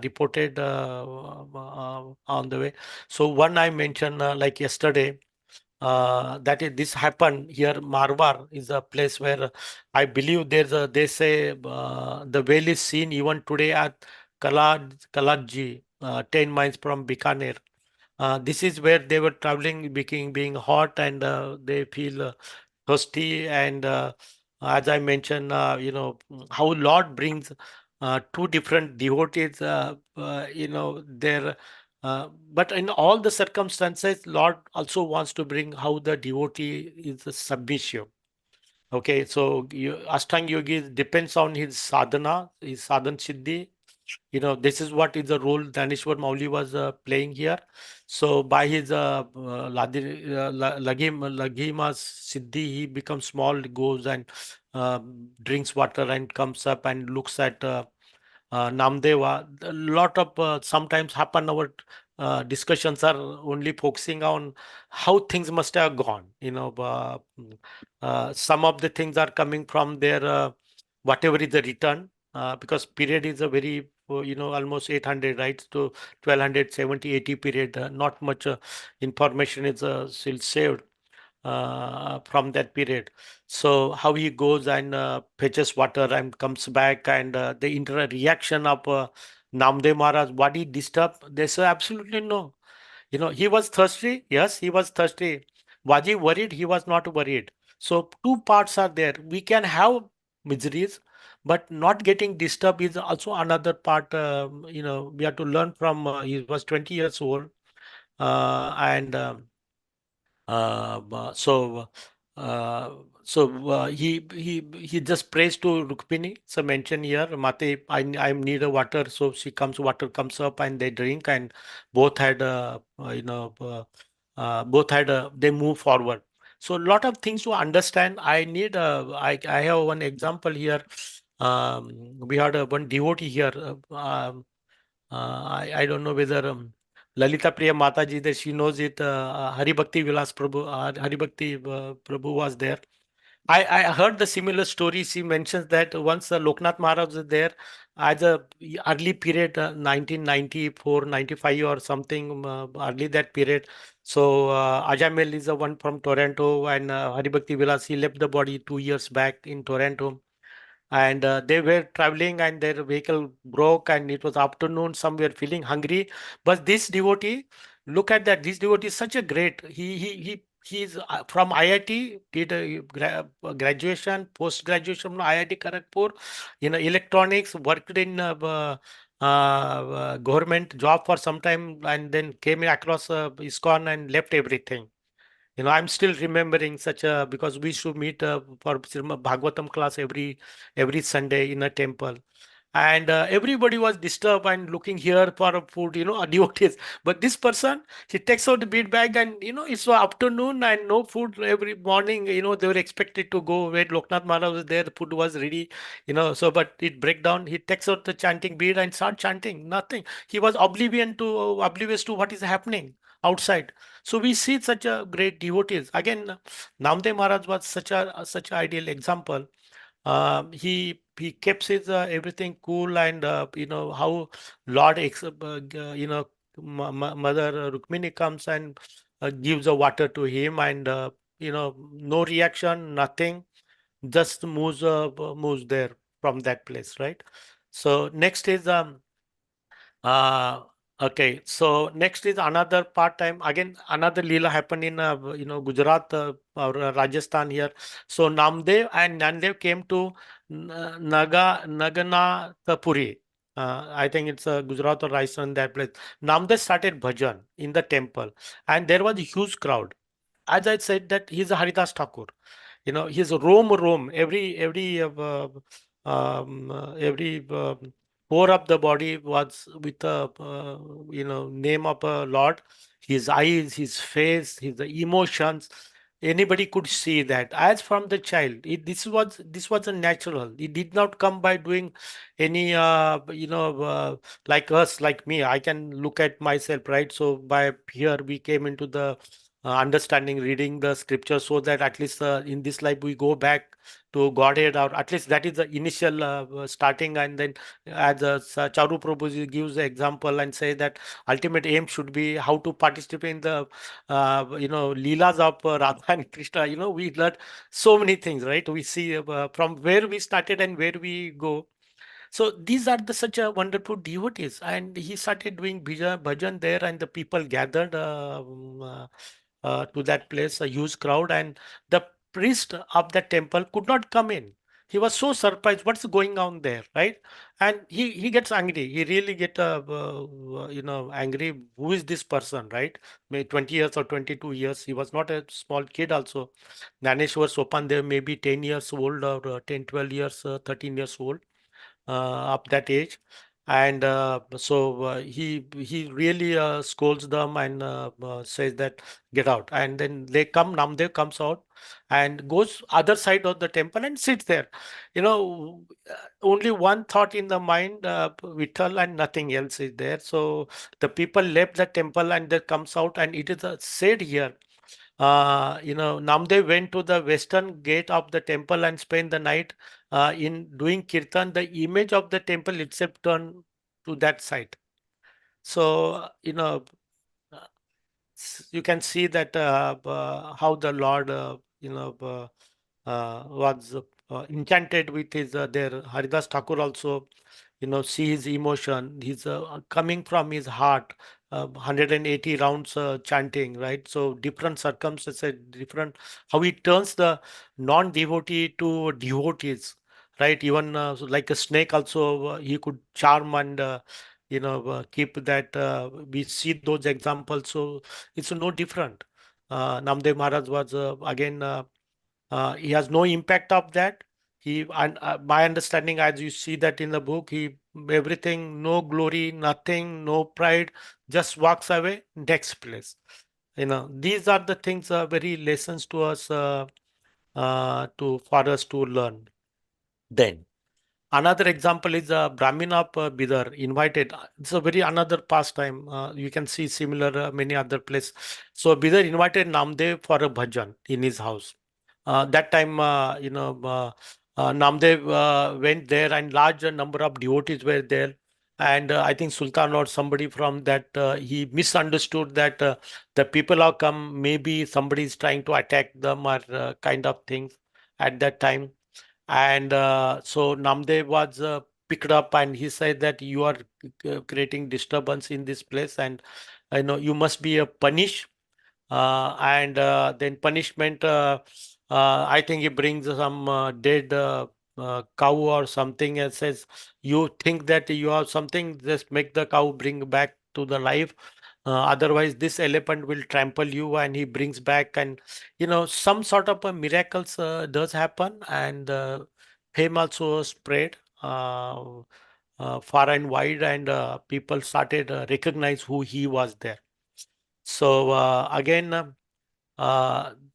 reported on the way. So one I mentioned like yesterday, that is this happened here. Marwar is a place where I believe they say the well is seen even today at Kaladji, 10 miles from Bikaner. This is where they were traveling, being hot, and they feel thirsty. And as I mentioned, how Lord brings two different devotees, there. But in all the circumstances, Lord also wants to bring how the devotee is submissive. Okay, so Ashtanga Yogi depends on his sadhana, his sadhan siddhi. This is what is the role Daneshwar Mauli was playing here. So by his Lagima Siddhi, he becomes small, goes and drinks water and comes up and looks at Namdeva. A lot of sometimes happen our discussions are only focusing on how things must have gone. Some of the things are coming from their whatever is the return, because period is a very almost 800, right, to 1270 80 period. Not much information is still saved from that period. So how he goes and fetches water and comes back, and the reaction of Namdev Maharaj, body disturbed. They say absolutely no. He was thirsty. Yes, he was thirsty. Was he worried? He was not worried. So two parts are there. We can have miseries, but not getting disturbed is also another part. We have to learn from. He was 20 years old, and so he just prays to Rukmini. So mention here, Mate, I need a water. So she comes, water comes up, and they drink, and both had they move forward. So a lot of things to understand. I have one example here. We had one devotee here. I don't know whether Lalita Priya Mataji, that she knows it. Hari Bhakti Vilas Prabhu, Hari Bhakti Prabhu was there. I heard the similar story. She mentions that once Loknath Maharaj was there as a early period, 1994, 95 or something, early that period. So Ajamel is the one from Toronto, and Haribhakti Vilas, he left the body 2 years back in Toronto, and they were traveling and their vehicle broke and it was afternoon, some were feeling hungry, but this devotee, look at that, this devotee is such a great, he's from IIT, did a graduation, post graduation from IIT Kharagpur, electronics, worked in government job for some time, and then came across ISKCON and left everything. I'm still remembering such a, because we used to meet for Bhagavatam class every Sunday in a temple, and everybody was disturbed and looking here for a food, devotees. But this person, she takes out the bead bag, and it's afternoon and no food every morning. They were expected to go where Loknath Maharaj was there. The food was ready, So, but it break down. He takes out the chanting bead and start chanting. Nothing. He was oblivious to what is happening outside. So we see such a great devotees. Again, Namdev Maharaj was such an ideal example. He keeps his everything cool, and how Lord Mother Rukmini comes and gives the water to him, and no reaction, nothing, just moves there from that place, right? So next is uh, okay. So next is another part time. Again, another Leela happened in Gujarat or Rajasthan here. So Namdev and Nandev came to Naganatapuri. I think it's Gujarat or Rajasthan, that place. Namdev started bhajan in the temple, and there was a huge crowd. As I said, that he's a Haridas Thakur. He's roam every pore of the body was with the name of a Lord. His eyes, his face, his emotions, anybody could see that as from the child. This was a natural. It did not come by doing any like us, like me. I can look at myself, right? So by here we came into the understanding, reading the scripture, so that at least in this life we go back to Godhead, or at least that is the initial starting. And then, as Charu Prabhuji gives the example and say that ultimate aim should be how to participate in the leelas of Radha and Krishna. We learn so many things, right? We see from where we started and where we go. So these are such a wonderful devotees, and he started doing bhajan there, and the people gathered to that place, a huge crowd, and the priest of the temple could not come in. He was so surprised, what's going on there, right? And he gets angry. He really get angry. Who is this person, right? Maybe 20 years or 22 years. He was not a small kid also. Naneshwar Sopandev, maybe 10 years old, or 10, 12 years, 13 years old, up that age. And so he really scolds them, and says that get out. And then they come, Namdev comes out and goes other side of the temple and sits there. Only one thought in the mind, Vittal, and nothing else is there. So the people left the temple, and they comes out, and it is said here, Namdev went to the western gate of the temple and spent the night in doing kirtan. The image of the temple itself turned to that side. So, uh, you can see that how the Lord, was enchanted with his their Haridas Thakur also, see his emotion. He's coming from his heart, 180 rounds chanting, right? So different circumstances, different, how he turns the non-devotee to devotees, right? Even so like a snake also, he could charm and keep that. We see those examples, so it's no different. Namdev Maharaj was again. He has no impact of that. And my understanding, as you see that in the book, he everything, no glory, nothing, no pride, just walks away, next place. These are the things, very lessons to us, to for us to learn then. Another example is Brahmin of Bidar invited. It's a very another pastime. You can see similar many other places. So Bidar invited Namdev for a bhajan in his house. That time, Namdev went there, and large number of devotees were there. And I think Sultan or somebody from that he misunderstood that the people have come. Maybe somebody is trying to attack them or kind of things at that time. And so Namdev was picked up, and he said that you are creating disturbance in this place, and I know you must be punished. And then punishment, I think he brings some dead cow or something and says, you think that you have something, just make the cow bring back to the life. Otherwise, this elephant will trample you, and he brings back, and some sort of a miracles does happen, and fame also spread far and wide, and people started recognize who he was there. So again,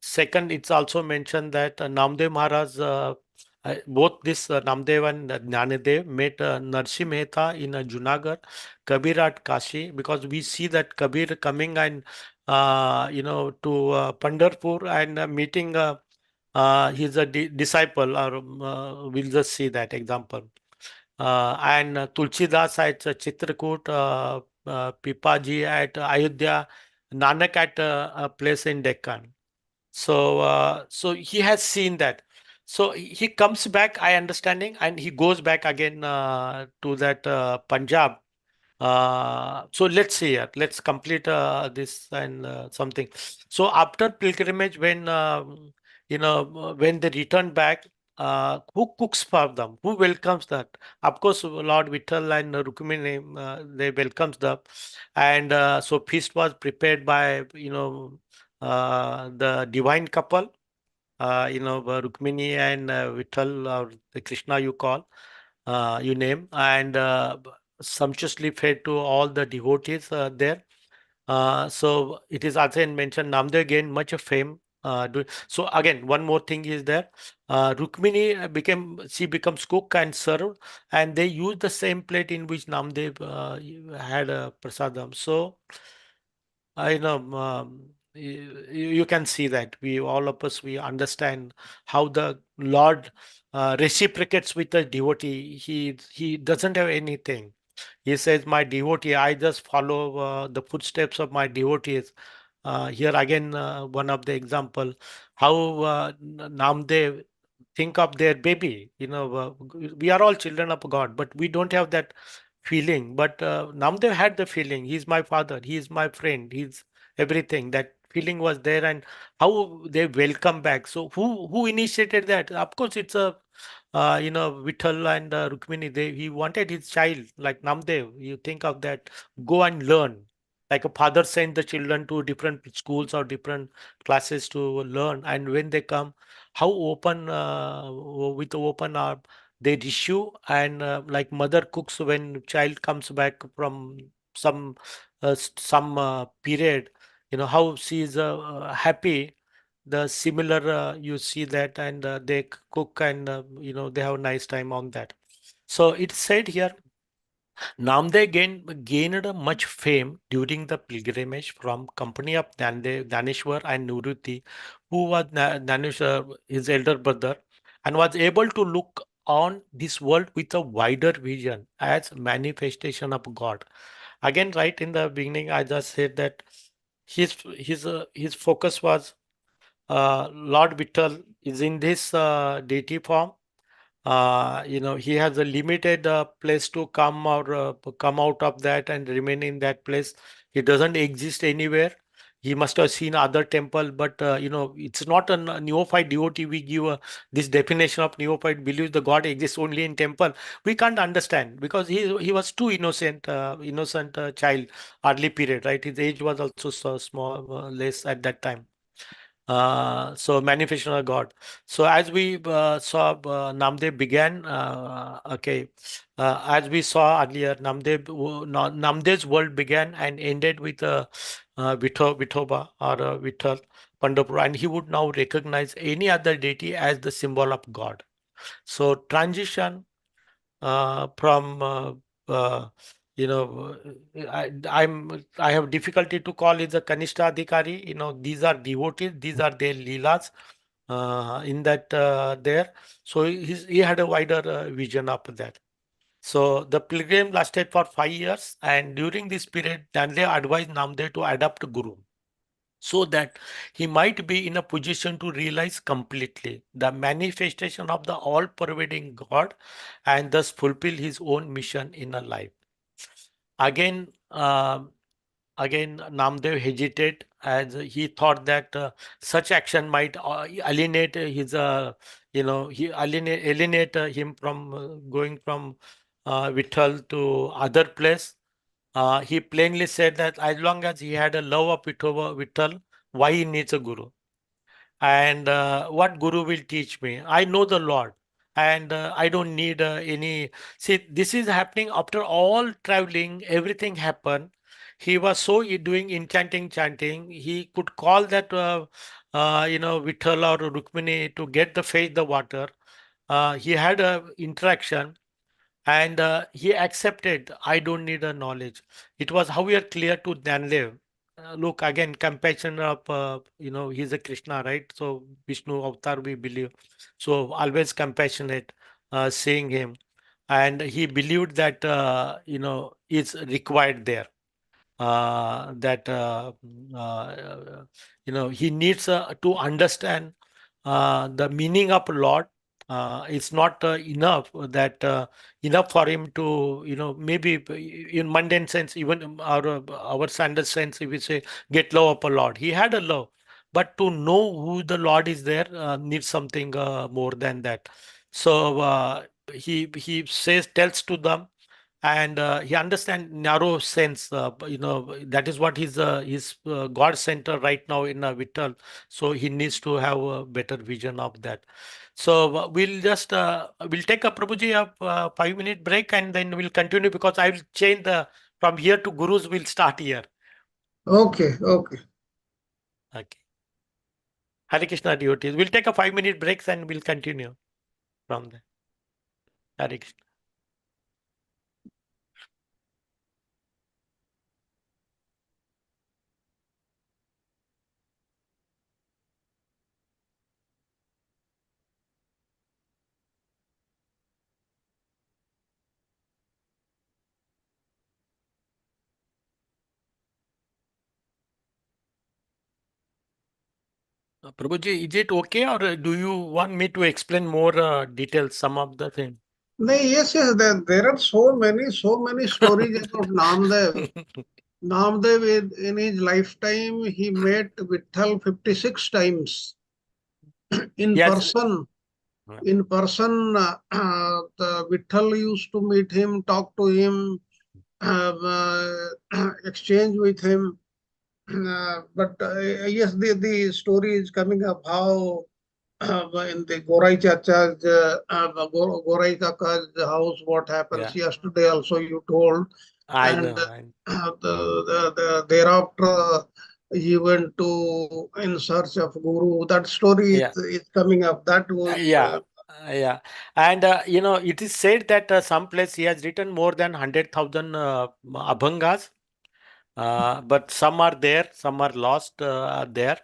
second, it's also mentioned that Namdev Maharaj, both this Namdev and Jnanedev met Narsi Mehta in Junagadh, Kabir at Kashi, because we see that Kabir coming and to Pandharpur and meeting his disciple, or we'll just see that example. And Tulsidas at Chitrakoot, Pipaji at Ayodhya, Nanak at a place in Deccan. So he has seen that. So he comes back, I understanding, and he goes back again to that Punjab. So let's see here. Let's complete this and something. So after pilgrimage, when they return back, who cooks for them? Who welcomes that? Of course, Lord Vittal and Rukmini, they welcomes them, and so feast was prepared by the divine couple, Rukmini and Vittal, or the Krishna you call, you name, and sumptuously fed to all the devotees there. So it is again mentioned Namdev gained much of fame. So again, one more thing is there. Rukmini she becomes cook and served, and they use the same plate in which Namdev had prasadam. So I know you can see that we all of us we understand how the Lord reciprocates with the devotee. He doesn't have anything. He says, "My devotee, I just follow the footsteps of my devotees." Here again, one of the example how Namdev think of their baby. We are all children of God, but we don't have that feeling. But Namdev had the feeling. He's my father. He is my friend. He's everything. That feeling was there, and how they welcome back. So who initiated that? Of course, it's a Vittal and Rukmini. He wanted his child like Namdev. You think of that. Go and learn. Like a father sent the children to different schools or different classes to learn, and when they come, how open with open arm they issue, and like mother cooks when child comes back from some period, how she is happy. The similar you see that, and they cook, and they have a nice time on that. So it's said here Namdev gained much fame during the pilgrimage from company of Daneshwar and Niruti, who was Daneshwar, his elder brother, and was able to look on this world with a wider vision as manifestation of God. Again, right in the beginning, I just said that his focus was Lord Vittal is in this deity form. He has a limited place to come out of that and remain in that place. He doesn't exist anywhere. He must have seen other temple, but it's not a neophyte devotee. We give this definition of neophyte believes the God exists only in temple. We can't understand because he was too innocent child, early period, right? His age was also so small, less at that time. So manifestation of God. So as we saw, Namdev began. Okay, as we saw earlier, Namdev's world began and ended with Vithoba or Vitthal Pandharpur, and he would now recognize any other deity as the symbol of God. So transition. from uh, you know I have difficulty to call it the Kanishta Adhikari. These are devotees, these are their leelas in that there. So he had a wider vision of that. So the pilgrim lasted for 5 years, and during this period, Danle advised Namdev to adopt Guru so that he might be in a position to realize completely the manifestation of the all-pervading God and thus fulfill his own mission in a life. Again, Namdev hesitated as he thought that such action might alienate his, alienate him from going from Vitthal to other place. He plainly said that as long as he had a love of Vitthal, why he needs a guru? And what guru will teach me? I know the Lord, and I don't need any. See, this is happening after all traveling, everything happened. He was so doing enchanting chanting. He could call that, Vitthal or Rukmini to get the fetch the water. He had a interaction, and he accepted. I don't need a knowledge. It was how we are clear to Danlev. Look again, compassion of he's a Krishna, right? So Vishnu avatar we believe. So always compassionate, seeing him, and he believed that is required there. That he needs to understand the meaning of Lord. It's not enough for him to maybe in mundane sense, even our standard sense, if we say get love of a Lord, he had a love, but to know who the Lord is there needs something more than that. So he says tells to them, and he understands narrow sense. That is what his God center right now in Vittal. So he needs to have a better vision of that. So we'll take a Prabhuji a 5 minute break, and then we'll continue because I will change the from here to Gurus. We'll start here. Okay, okay. Okay. Hare Krishna devotees. We'll take a 5 minute breaks and we'll continue from there. Hare Krishna. Prabhuji, is it okay, or do you want me to explain more details, some of the things? No, yes, yes, there are so many stories about Namdev. Namdev, in his lifetime, he met Vitthal 56 times in Yes. person. In person, the Vitthal used to meet him, talk to him, exchange with him. But yes, the story is coming up how in the Gorai Chacha's, Gorai Kaka's house, what happens Yeah, yesterday also you told, I and know. thereafter he went to in search of Guru. That story Yeah, is coming up. That was yeah, yeah. And it is said that some place he has written more than 100,000 abhangas, but some are there, some are lost there.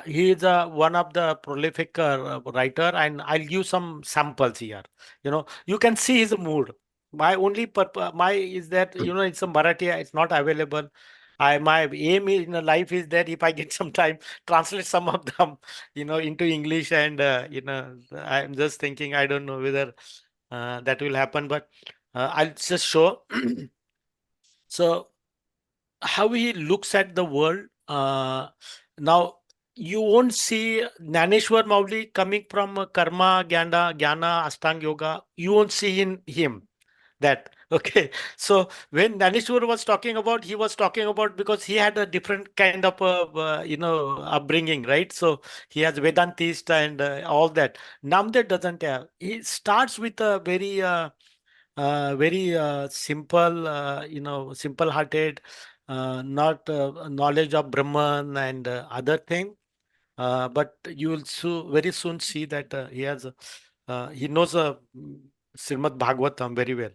He is one of the prolific writer, and I'll give some samples here. You can see his mood. My only purpose, my is that it's a Marathi, it's not available. My aim in life is that if I get some time, translate some of them, into English, and I'm just thinking, I don't know whether that will happen, but I'll just show. So how he looks at the world. Now, you won't see Naneshwar Mauli coming from Karma, Jnana, Ashtanga Yoga. You won't see in him that. Okay. So when Naneshwar was talking about, he was talking about because he had a different kind of, upbringing, right? So he has Vedantist and all that. Namdev doesn't have. He starts with a very simple, simple-hearted, not knowledge of Brahman and other thing. But you will very soon see that he knows Srimad Bhagavatam very well.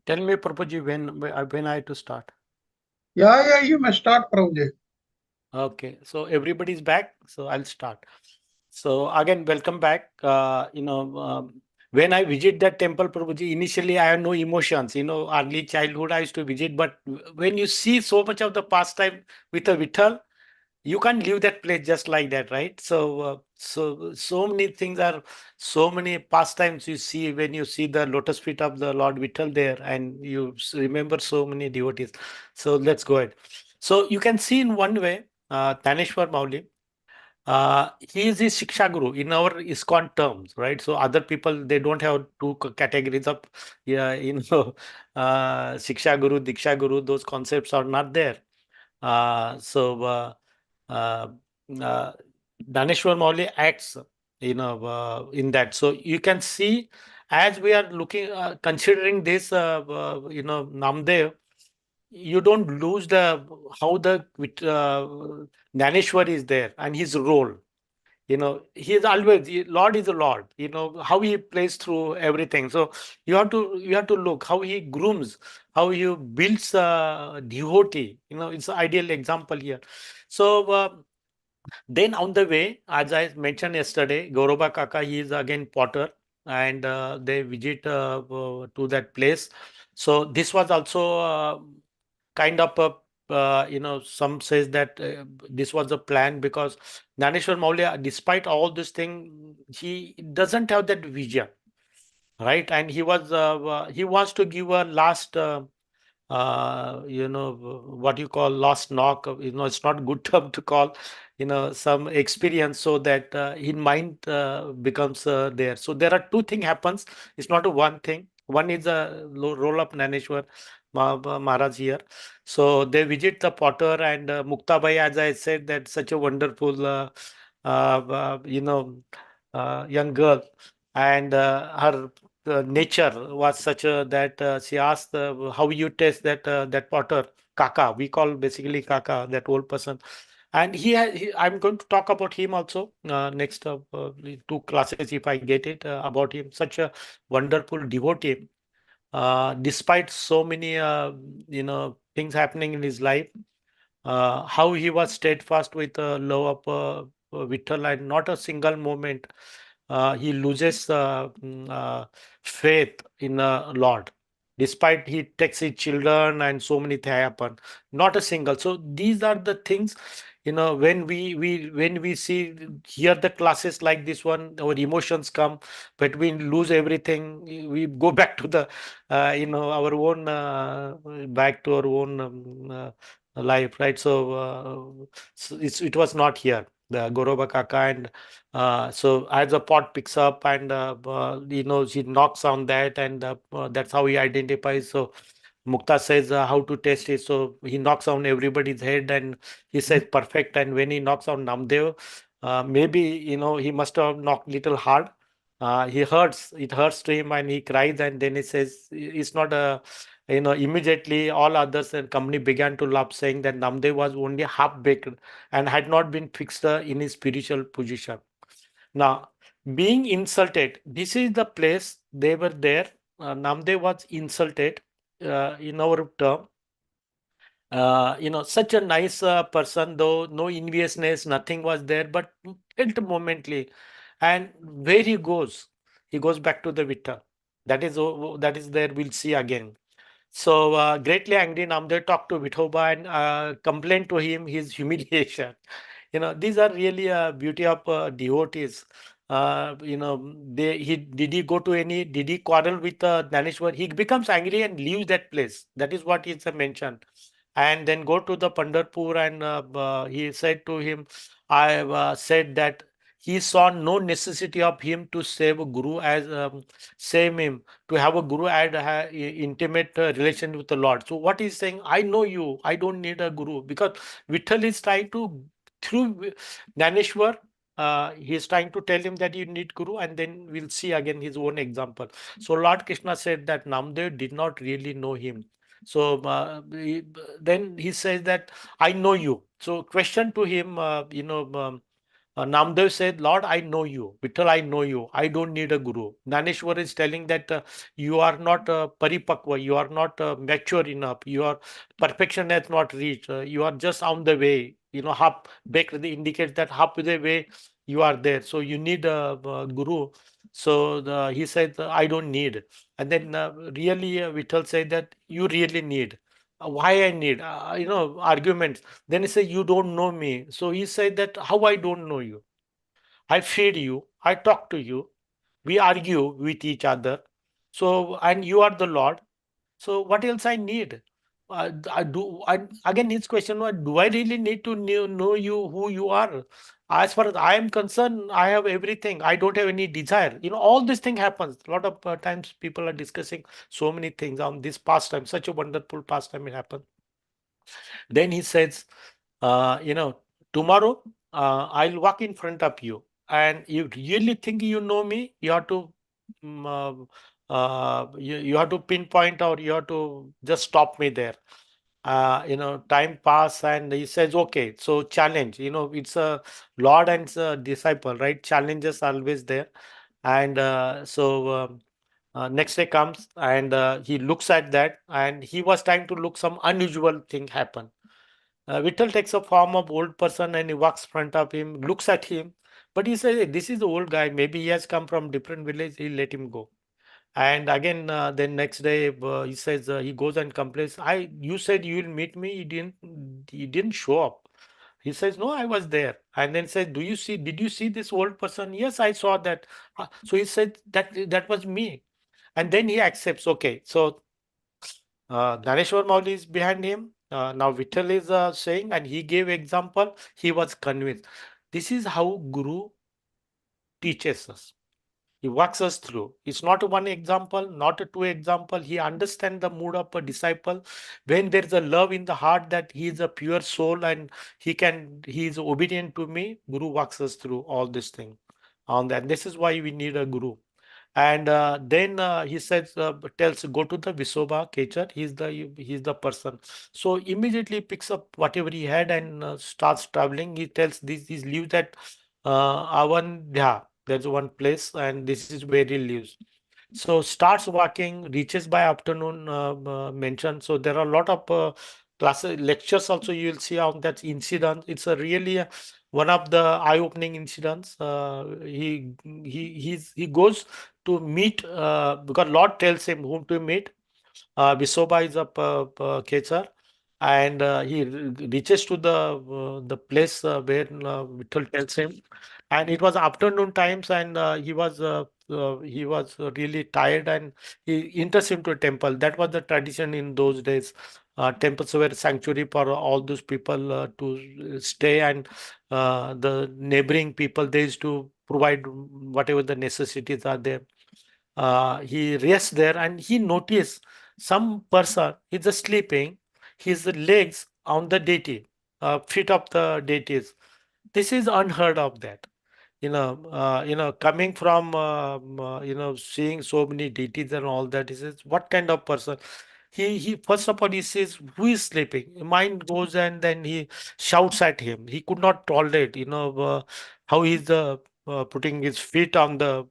Tell me, Prabhuji, when I to start. Yeah, you may start, Prabhuji. Okay, so everybody's back, so I'll start. So again, welcome back. When I visit that temple, Prabhuji, initially I had no emotions. Early childhood I used to visit, but when you see so much of the pastime with a Vitthal, you can't leave that place just like that, right? So many things are, so many pastimes you see when you see the lotus feet of the Lord Vitthal there, and you remember so many devotees. So let's go ahead. So you can see in one way, Taneshwar Mauli, he is the Shiksha Guru in our ISKCON terms, right? So other people, they don't have two categories of, yeah, Shiksha Guru, Diksha Guru, those concepts are not there. Uh, so uh, uh, uh, Daneshwar Mauli acts, in that. So you can see, as we are looking, considering this, Namdev, you don't lose the how the Daneshwar is there and his role. He is always, Lord is a Lord. How he plays through everything. So you have to look how he grooms, how he builds a devotee. It's an ideal example here. So then on the way, as I mentioned yesterday, Goroba Kaka, he is again potter, and they visit to that place. So this was also kind of a, some says that this was a plan, because Naneshwar Maulya, despite all this thing, he doesn't have that vision, right? And he wants to give a last, what you call last knock. It's not good term to call, some experience, so that his mind becomes there. So there are two things happens. It's not a one thing. One is a role of Naneshwar Maharaj here. So they visit the potter, and Muktabai, as I said, that such a wonderful, young girl, and her nature was such a that she asked, how you taste that potter, Kaka. We call basically Kaka, that old person. And I'm going to talk about him also next two classes, if I get it, about him. Such a wonderful devotee, despite so many things happening in his life, how he was steadfast with love of Vitthal, and not a single moment he loses faith in Lord. despite he takes his children and so many things happen, not a single. So these are the things, when we see hear the classes like this one, our emotions come, but we lose everything. We go back to the our own back to our own life, right? So it was not here, the Goroba Kaka. And so as the pot picks up, and she knocks on that, and that's how he identifies. So Mukta says how to test it. So he knocks on everybody's head, and he says perfect. And when he knocks on Namdev, maybe he must have knocked little hard. It hurts to him, and he cries. And then he says it's not a, immediately all others and company began to laugh, saying that Namdev was only half baked and had not been fixed in his spiritual position. Now, being insulted, this is the place they were there. Namdev was insulted in our term. Such a nice person, though no enviousness, nothing was there, but felt momently. And where he goes back to the Vita. That is there. We'll see again. So greatly angry, Namdev talked to Vithoba and complained to him his humiliation. These are really a beauty of devotees. Did he go to any, did he quarrel with Dhaneshwar? He becomes angry and leaves that place. That is what is mentioned. And then go to the Pandharpur, and he said to him, I have said that he saw no necessity of him to save a guru as save him, to have a guru and intimate relation with the Lord. So what he's saying, I know you, I don't need a guru, because Vitthal is trying to, through Dhaneshwar, he is trying to tell him that you need guru, and then we'll see again his own example. So Lord Krishna said that Namdev did not really know him. So then he says that I know you. So question to him, Namdev said, Lord, I know you. Vittal, I know you. I don't need a guru. Naneshwar is telling that you are not paripakwa, you are not mature enough, your perfection has not reached, you are just on the way. Half baked indicates that half the way you are there. So you need a guru. So he said, I don't need. And then really, Vittal said that you really need. Why I need? Arguments. Then he said, you don't know me. So he said that, how I don't know you? I feed you, I talk to you, we argue with each other. So, and you are the Lord. So what else I need? Again, his question was, do I really need to know you, who you are? As far as I am concerned, I have everything. I don't have any desire. All this thing happens. A lot of times people are discussing so many things on this pastime, such a wonderful pastime it happened. Then he says, tomorrow I'll walk in front of you. And you really think you know me, you have to you have to pinpoint, or you have to just stop me there. Time pass, and he says, okay, so challenge. It's a Lord and it's a disciple, right? Challenges always there. And next day comes, and he looks at that, and he was trying to look some unusual thing happen. Vittal takes a form of old person, and he walks front of him, looks at him, but he says, "Hey, this is the old guy. Maybe he has come from different village. He'll let him go." And again, then next day, he says he goes and complains. You said you will meet me. You didn't show up. He says, no, I was there. And then says, did you see this old person? Yes, I saw that. So he said that was me. And then he accepts, okay, so Dhaneshwar Mauli is behind him. Now Vittal is saying, and he gave example. He was convinced. This is how Guru teaches us. He walks us through. It's not one example, not a two example. He understands the mood of a disciple. When there is a love in the heart that he is a pure soul and he is obedient to me, Guru walks us through all this thing. On that, this is why we need a Guru. And then he says, tells, go to the Visoba Kechar. He's the person. So immediately picks up whatever he had and starts traveling. He tells this he lives at Avandhya. There's one place, and this is where he lives. So starts walking, reaches by afternoon mentioned. So there are a lot of classes, lectures also you will see on that incident. It's a really one of the eye-opening incidents. He goes to meet because Lord tells him whom to meet. Visoba is a catcher, and he reaches to the place where Vittal tells him, and it was afternoon times, and he was really tired, and he enters into a temple. That was the tradition in those days. Temples were sanctuary for all those people to stay, and the neighboring people they used to provide whatever the necessities are there. He rests there and he noticed some person is just sleeping, his legs on the deity, feet of the deities. This is unheard of that. Coming from seeing so many deities and all that, he says, what kind of person? He first of all he says, who is sleeping? Mind goes and then he shouts at him. He could not tolerate, how he's putting his feet on the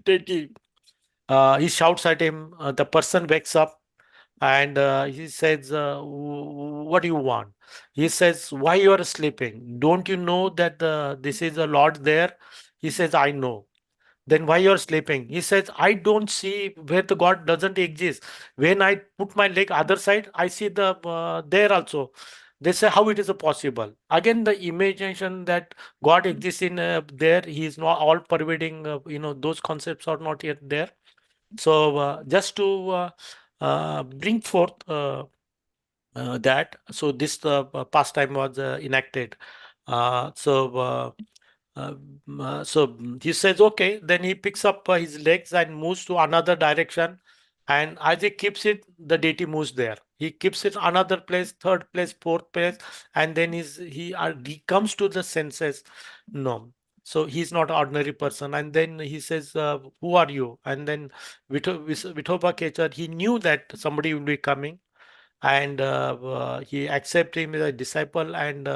deity. He shouts at him. The person wakes up and he says, "What do you want?" He says, "Why you are sleeping? Don't you know that this is a Lord there?" He says, "I know." Then why you're sleeping? He says, "I don't see where the God doesn't exist. When I put my leg other side, I see the there also." They say, "How it is possible?" Again, the imagination that God exists in there, He is not all pervading. Those concepts are not yet there. So just to bring forth that, so this pastime was enacted. So uh, he says, okay, then he picks up his legs and moves to another direction. And as he keeps it, the deity moves there. He keeps it another place, third place, fourth place, and then he comes to the senses. No. So he's not ordinary person. And then he says, who are you? And then Vithoba Kechar, he knew that somebody will be coming and he accepted him as a disciple and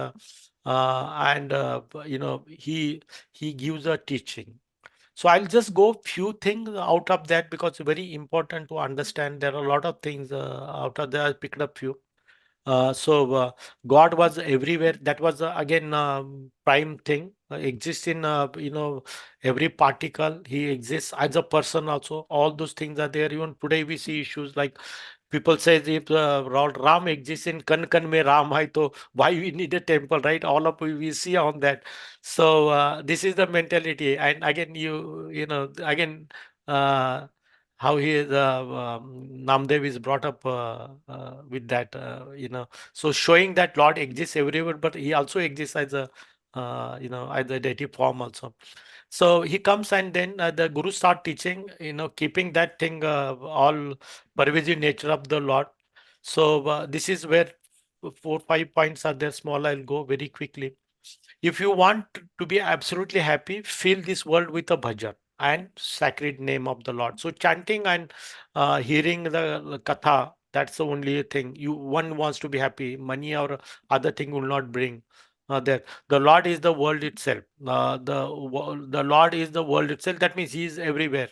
he gives a teaching. So I'll just go few things out of that because it's very important to understand. There are a lot of things out of there. I picked up few. So God was everywhere. That was again prime thing. Exists in every particle. He exists as a person also. All those things are there. Even today we see issues like people say if Lord Ram exists in Kan Kan mein Ram hai, to why we need a temple, right? All of we see on that. So this is the mentality. And again, again. Uh, how he is Namdev is brought up with that so showing that Lord exists everywhere but he also exists as a as a deity form also. So he comes and then the guru start teaching keeping that thing all pervasive nature of the Lord. So this is where 4 5 points are there small. I'll go very quickly. If you want to be absolutely happy, fill this world with a bhajan and sacred name of the Lord. So chanting and hearing the katha, that's the only thing. One wants to be happy. Money or other thing will not bring. That the Lord is the world itself. The Lord is the world itself. That means He is everywhere.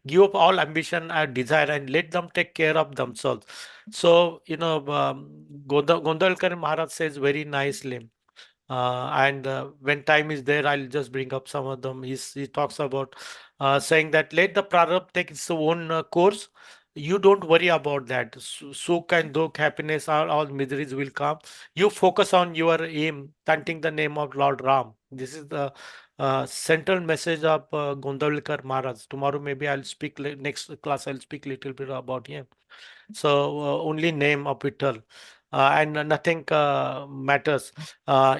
Give up all ambition and desire and let them take care of themselves. So Gondalkar Maharaj says very nicely. And when time is there, I'll just bring up some of them. He talks about saying that let the prarabdha take its own course. You don't worry about that. Sukh and dukh, happiness, all miseries will come. You focus on your aim, chanting the name of Lord Ram. This is the central message of Gondalkar Maharaj. Tomorrow, maybe I'll speak, next class, I'll speak little bit about him. So only name of Vittal. And nothing matters.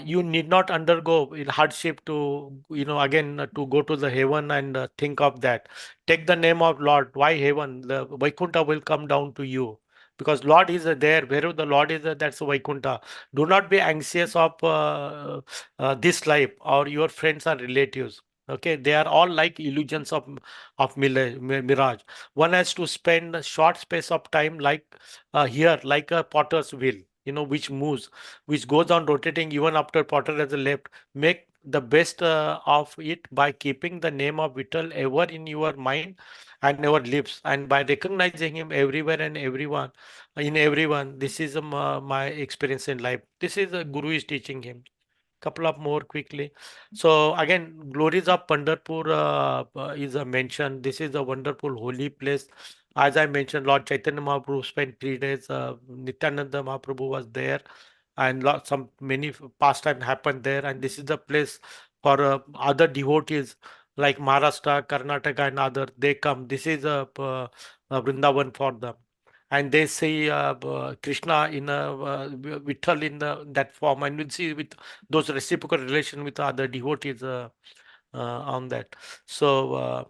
You need not undergo hardship to, again to go to the heaven and think of that. Take the name of Lord. Why heaven? The Vaikuntha will come down to you. Because Lord is there, wherever the Lord is there, that's Vaikuntha. Do not be anxious of this life or your friends or relatives. Okay, they are all like illusions of mirage. One has to spend a short space of time like here, like a potter's wheel, which moves, which goes on rotating even after potter has left. Make the best of it by keeping the name of Vittal ever in your mind and our lips, and by recognizing him everywhere and everyone, in everyone. This is my experience in life. This is the Guru is teaching him. Couple of more quickly. So again, glories of Pandharpur is a mention. This is a wonderful holy place. As I mentioned, Lord Chaitanya Mahaprabhu spent 3 days. Nityananda Mahaprabhu was there, and some many pastime happened there. And this is the place for other devotees like Maharashtra, Karnataka, and other. They come. This is a Vrindavan for them, and they see Krishna in a Vitthal in that form, and we see with those reciprocal relation with other devotees on that. So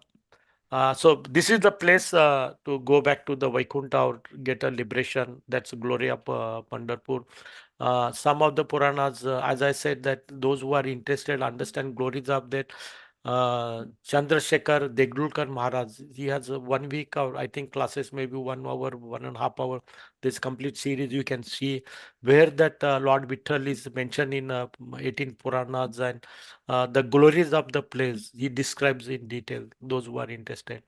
this is the place to go back to the Vaikuntha or get a liberation. That's the glory of Pandharpur. Some of the Puranas, as I said, that those who are interested understand glories of that. Chandrasekhar Deglulkar Maharaj, he has 1 week or I think classes, maybe 1 hour, 1.5 hour. This complete series you can see where that Lord Vitthal is mentioned in 18 Puranas, and the glories of the place he describes in detail, those who are interested.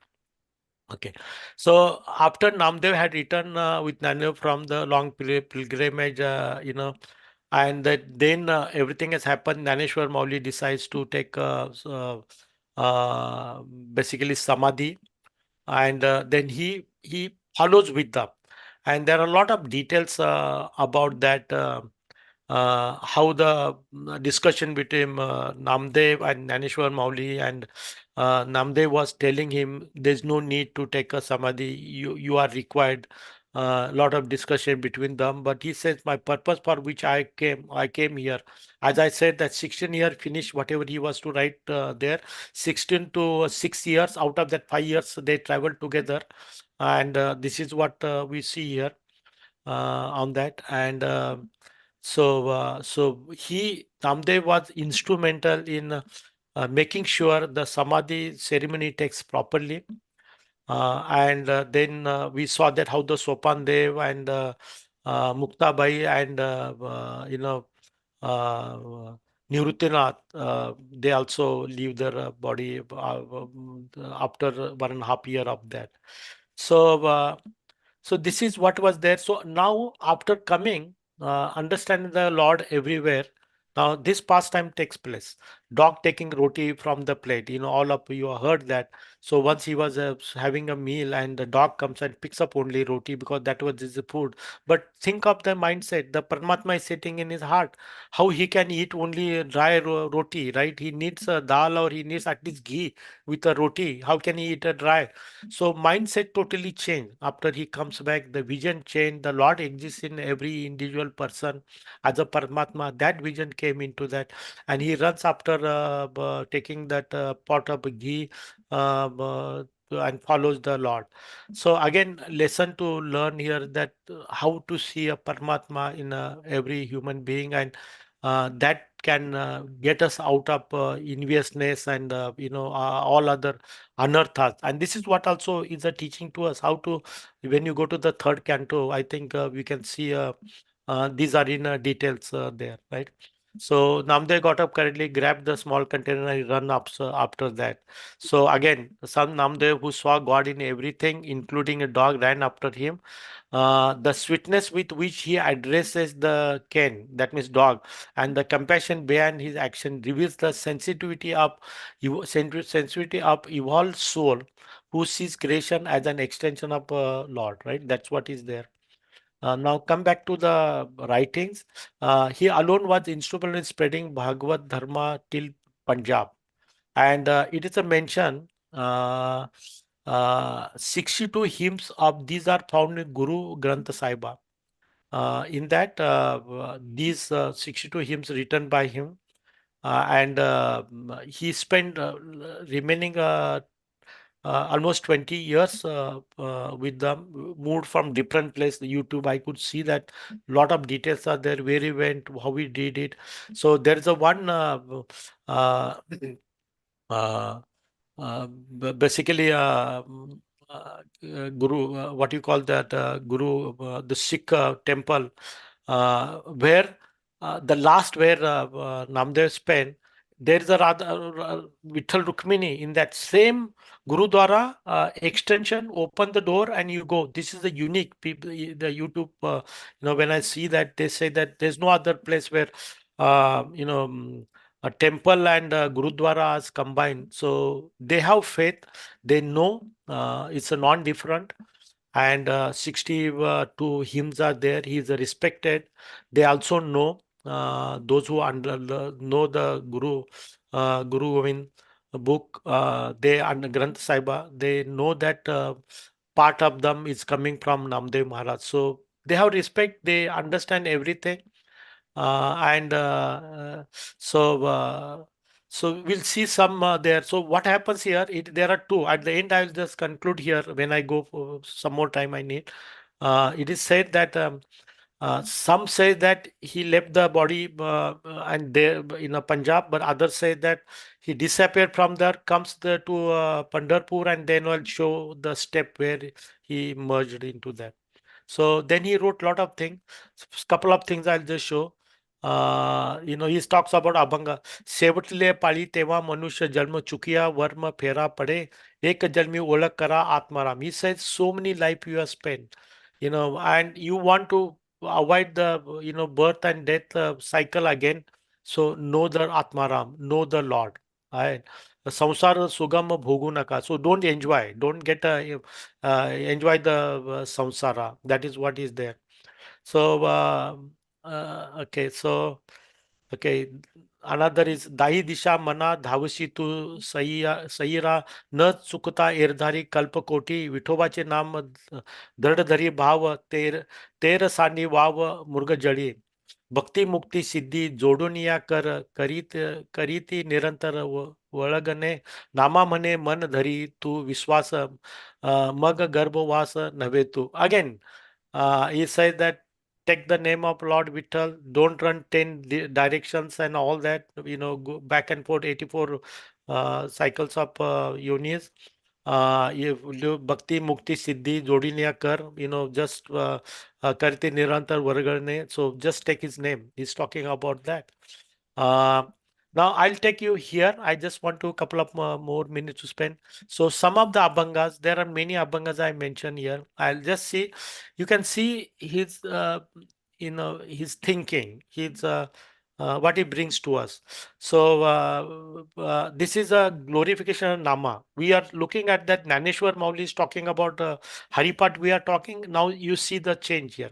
Okay, so after Namdev had returned with Nanu from the long pilgrimage, and that then everything has happened. Naneshwar Mauli decides to take basically samadhi, and then he follows with them, and there are a lot of details about that. How the discussion between Namdev and Naneshwar Mauli, and Namdev was telling him there's no need to take a samadhi, you are required. A lot of discussion between them, but he says my purpose for which I came here. As I said, that 16 year finished whatever he was to write there. 16 to 6 years, out of that 5 years they traveled together, and this is what we see here on that. And so Namdev was instrumental in making sure the samadhi ceremony takes properly. And then we saw that how the Sopan Dev and Muktabai and uh, Nivrutinath, they also leave their body after 1.5 year of that. So so this is what was there. So now after coming, understanding the Lord everywhere, now this pastime takes place. Dog taking roti from the plate. All of you heard that. So once he was having a meal, and the dog comes and picks up only roti because that was his food. But think of the mindset. The Paramatma is sitting in his heart. How he can eat only dry roti, right? He needs a dal, or he needs at least ghee with a roti. How can he eat a dry? So mindset totally changed after he comes back. The vision changed. The Lord exists in every individual person as a Paramatma. That vision came into that, and he runs after taking that pot of ghee and follows the Lord. So again, lesson to learn here, that how to see a Paramatma in every human being, and that can get us out of enviousness and all other unearthas. And this is what also is a teaching to us how to, when you go to the third canto, I think we can see these are in details there, right? So Namdev got up, currently grabbed the small container and run up after that. So again, son Namdev, who saw God in everything, including a dog, ran after him. The sweetness with which he addresses the Ken, that means dog, and the compassion behind his action reveals the sensitivity of evolved soul who sees creation as an extension of Lord, right? That's what is there. Now come back to the writings. He alone was instrumental in spreading Bhagavad Dharma till Punjab, and it is a mention. 62 hymns of these are found in Guru Granth Sahiba. In that, these 62 hymns written by him, and he spent remaining almost 20 years with them, moved from different place. The YouTube, I could see that lot of details are there, where he went, how he did it. So there is a one uh, uh, basically Guru, what you call that, Guru, the Sikh temple, where the last where Namdev spent, there is a rather Vitthal Rukmini in that same Gurudwara extension. Open the door and you go. This is the unique people. The YouTube, when I see that, they say that there's no other place where a temple and Gurudwara is combined. So they have faith. They know it's a non-different. and 62 hymns are there. He is respected. They also know, those who know the Guru Govind book, they and Granth Sahiba, they know that part of them is coming from Namdev Maharaj. So they have respect, they understand everything. And so we'll see some there. So what happens here, there are two at the end. I'll just conclude here. When I go for some more time I need, it is said that some say that he left the body and there in a Punjab, but others say that he disappeared from there, comes to Pandharpur, and then I'll show the step where he merged into that. So then he wrote a lot of things. Couple of things I'll just show. He talks about Abhanga. शेवटले पाळी तेव्हा मनुष्य जन्म चुकिया worm फेरा पडे एक जन्मी ओळख करा Atmaram. He says so many life you have spent, and you want to avoid the birth and death cycle again. So know the Atmaram, know the Lord. Right? संसार सुगम भोगू नका. So don't enjoy, don't get enjoy the samsara. That is what is there. So okay, so okay, another is दाही दिशा मना धावशी तू सईरा न चुकता एरधारी कल्पकोटी विठोबाचे नाम दृढधरी भाव तेर सानी वाव मृग जळी भक्ती मुक्ती सिद्धी जोडून या करीती निरंतर वळगणे नामा म्हणे मन धरी तू विश्वास मग गर्भवास नव्हे तू. Again, he says that take the name of Lord Vittal, don't run 10 directions and all that, go back and forth 84 cycles of yonis. भक्ती मुक्ती सिद्धी जोडीने कर, just करते निरंतर वर्गणे. So just take his name. He's talking about that. Uh, Now I'll take you here. I just want to a couple of more minutes to spend. So some of the abhangas, there are many abhangas I mentioned here. I'll just see. You can see his, his thinking. His what he brings to us. So this is a glorification of Nama. We are looking at that. Naneshwar Mauli is talking about Haripat. We are talking now. You see the change here.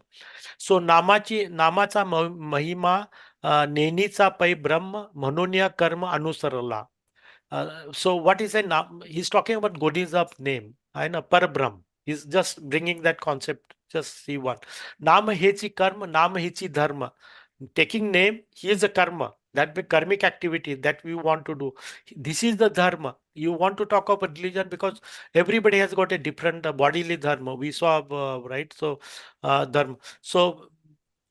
So नामाचा महिमा नेणीचा पै ब्रह्म म्हणून या कर्म अनुसरला. So what is a nam? He's talking about Godin's of name. I know Parabram. He's just bringing that concept. Just see what. Nam hechi karma, nam hechi dharma. Taking name, he is a karma. That be karmic activity that we want to do. This is the dharma. You want to talk about religion because everybody has got a different bodily dharma. We saw, right? So, dharma. So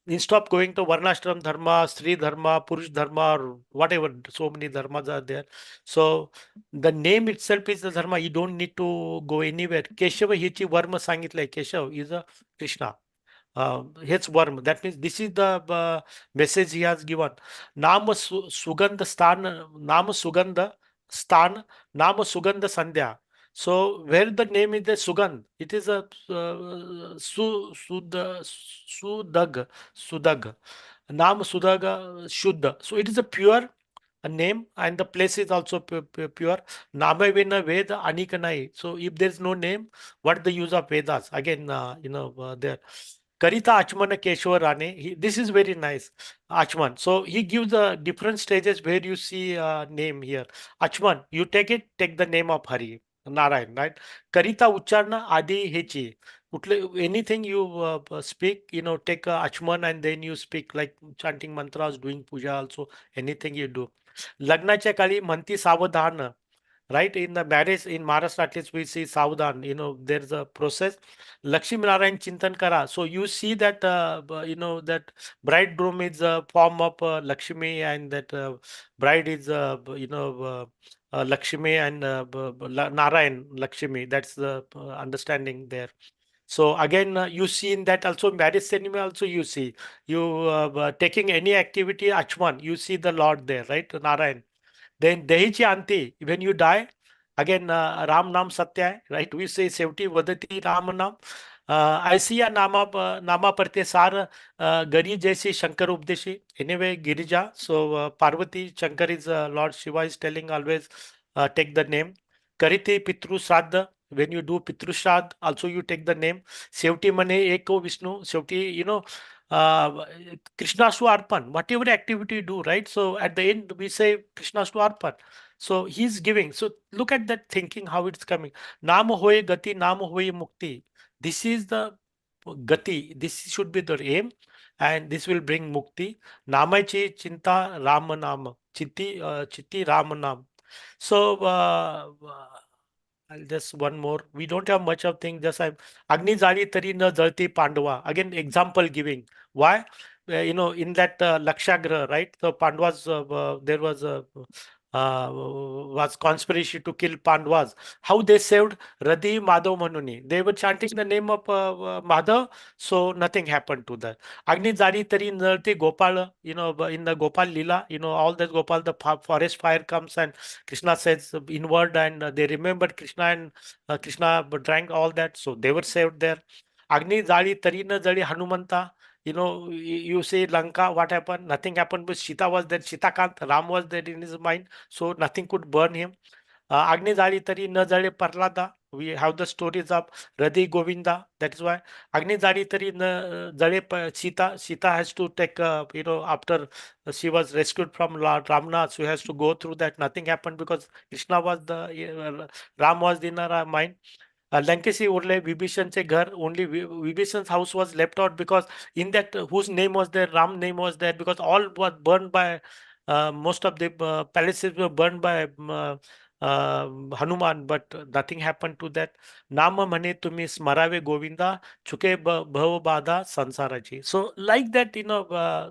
instead of going to Varnashram Dharma, Sri Dharma, Purush Dharma, or whatever, so many dharmas are there. So the name itself is the dharma. You don't need to go anywhere. Keshava hichi varma sangitlay. Keshav is a Krishna. His worm. That means this is the message he has given. Sugandha Stan, Nama Sugandha Stan, Nama Sugandha Sandhya. So where the name is the Sugandh, it is a Sudag. Nam Sudaga Shuddha. So it is a pure name and the place is also pure. Namavena Veda Anikanai. So if there is no name, what the use of Vedas? Again, there. Karita Achmana Keshwar Rane. This is very nice. Achman. So he gives the different stages where you see name here. Achman, you take it, take the name of Hari, Narayan, right? Karita Ucharna Adi Hechi. Anything you speak, take Achman and then you speak like chanting mantras, doing puja also, anything you do. Lagnaच्या काळी म्हणती सावधान, right? In the marriage in Maharashtra, at least we see Savdan, there's a process. Lakshmi Narayan Chintan Kara. So you see that, that bridegroom is a form of Lakshmi and that bride is, Lakshmi and Narayan Lakshmi. That's the understanding there. So again, you see in that also marriage ceremony also you see. You taking any activity, Achman, you see the Lord there, right? Narayan. Then Dehichi Anti, when you die, again Ram Nam Satya, right? We say Sevti Vadati Ram Nam. ऐसी नामा पढ़ते सार गरी जैसी Shankar उपदेशी. Anyway, Girija. So Parvati, Shankar is Lord Shiva is telling always take the name. Kariti Pitru Sraddha. When you do Pitrushrad, also you take the name. Sevti Mane Eko Vishnu, Sevti, uh, Krishnastu Arpan, whatever activity you do, right? So at the end, we say Krishnastu Arpan. So he's giving. So look at that thinking, how it's coming. Nam hoye gati, nam hoye mukti. This is the gati. This should be the aim, and this will bring mukti. Namachi chinta Rama Nama. Chitti Rama Nam. So I'll just one more. We don't have much of thing. Just I'm Agni Jali Tari na Jalti Pandava. Again, example giving. Why? In that Lakshagraha, right? The Pandavas, there was a was conspiracy to kill Pandavas. How they saved Radhi Madhav Manuni? They were chanting the name of Madhav, so nothing happened to that. Agni Jari Tari Nalti Gopal, in the Gopal Lila, all that Gopal, the forest fire comes and Krishna says inward, and they remembered Krishna, and Krishna drank all that, so they were saved there. Agni Jali Tarina Jali Hanumanta. You say Lanka, what happened? Nothing happened, but Sita was there. Shitakant, Ram was there in his mind, so nothing could burn him. Agni Jali Tari Na Jale Parlada. We have the stories of Radhi Govinda. That is why Agni Jali Tari Na Jale Sita. Sita has to take, after she was rescued from Ramna, she has to go through that. Nothing happened because Krishna was Ram was in her mind. Lankesi Urle, Vibhishan's घर, only Vibhishan's house was left out because in that whose name was there, Ram name was there, because all was burned by most of the palaces were burned by Hanuman, but nothing happened to that. Nama mane tumi smarave Govinda, chuke bhava bada sansaraji. So like that,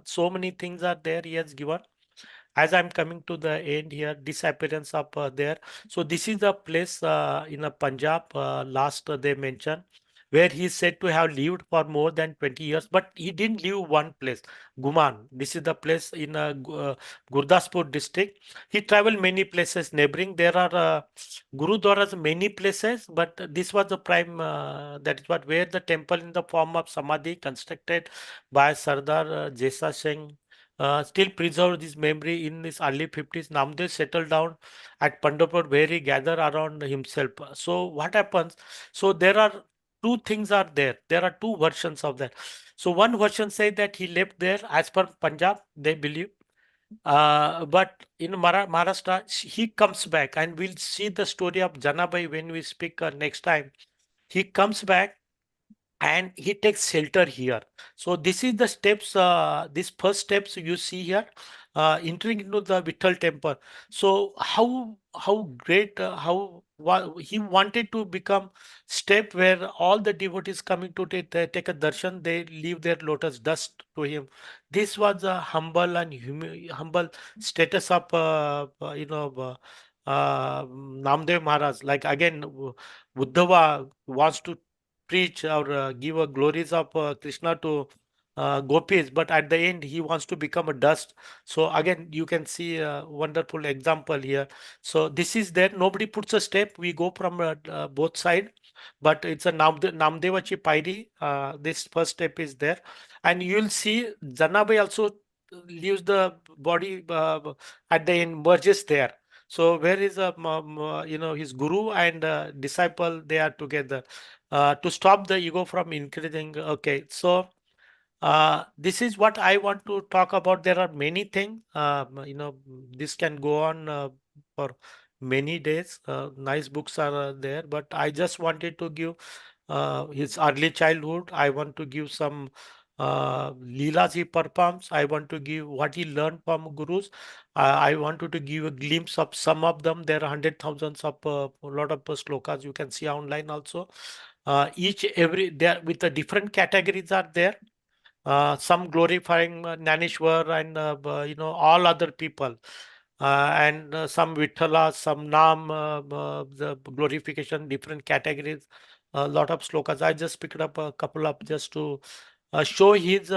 so many things are there he has given. As I'm coming to the end here, disappearance of there. So this is the place in Punjab, last they mentioned, where he is said to have lived for more than 20 years, but he didn't live one place, Guman. This is the place in Gurdaspur district. He traveled many places neighboring. There are Gurudwaras many places, but this was the prime, that is what, where the temple in the form of Samadhi constructed by Sardar Jesa Singh still preserved this memory in his early 50s. Namdev settled down at Pandharpur where he gathered around himself. So what happens? So there are two things are there. There are two versions of that. So one version say that he left there as per Punjab, they believe. But in Maharashtra, he comes back, and we'll see the story of Janabai when we speak next time. He comes back and he takes shelter here. So this is the steps, this first steps you see here, entering into the Vittal temple. So how great, he wanted to become step where all the devotees coming to take a darshan, they leave their lotus dust to him. This was a humble and humble status of Namdev Maharaj. Like again, Uddhava wants to preach or give a glories of Krishna to gopis, but at the end he wants to become a dust. So again, you can see a wonderful example here. So this is there. Nobody puts a step. We go from both side, but it's a Namdevachi Pairi. This first step is there, and you'll see Janabai also leaves the body at the end, merges there. So where is his guru and disciple? They are together to stop the ego from increasing. Okay, so this is what I want to talk about. There are many things. This can go on for many days. Nice books are there, but I just wanted to give his early childhood. I want to give some leelas he performs. I want to give what he learned from gurus. I wanted to give a glimpse of some of them. There are hundred thousands of a lot of slokas you can see online also. Each every there with the different categories are there. Some glorifying Naneshwar and all other people, and some Vithala, some Nam, the glorification, different categories, a lot of slokas. I just picked up a couple of just to show his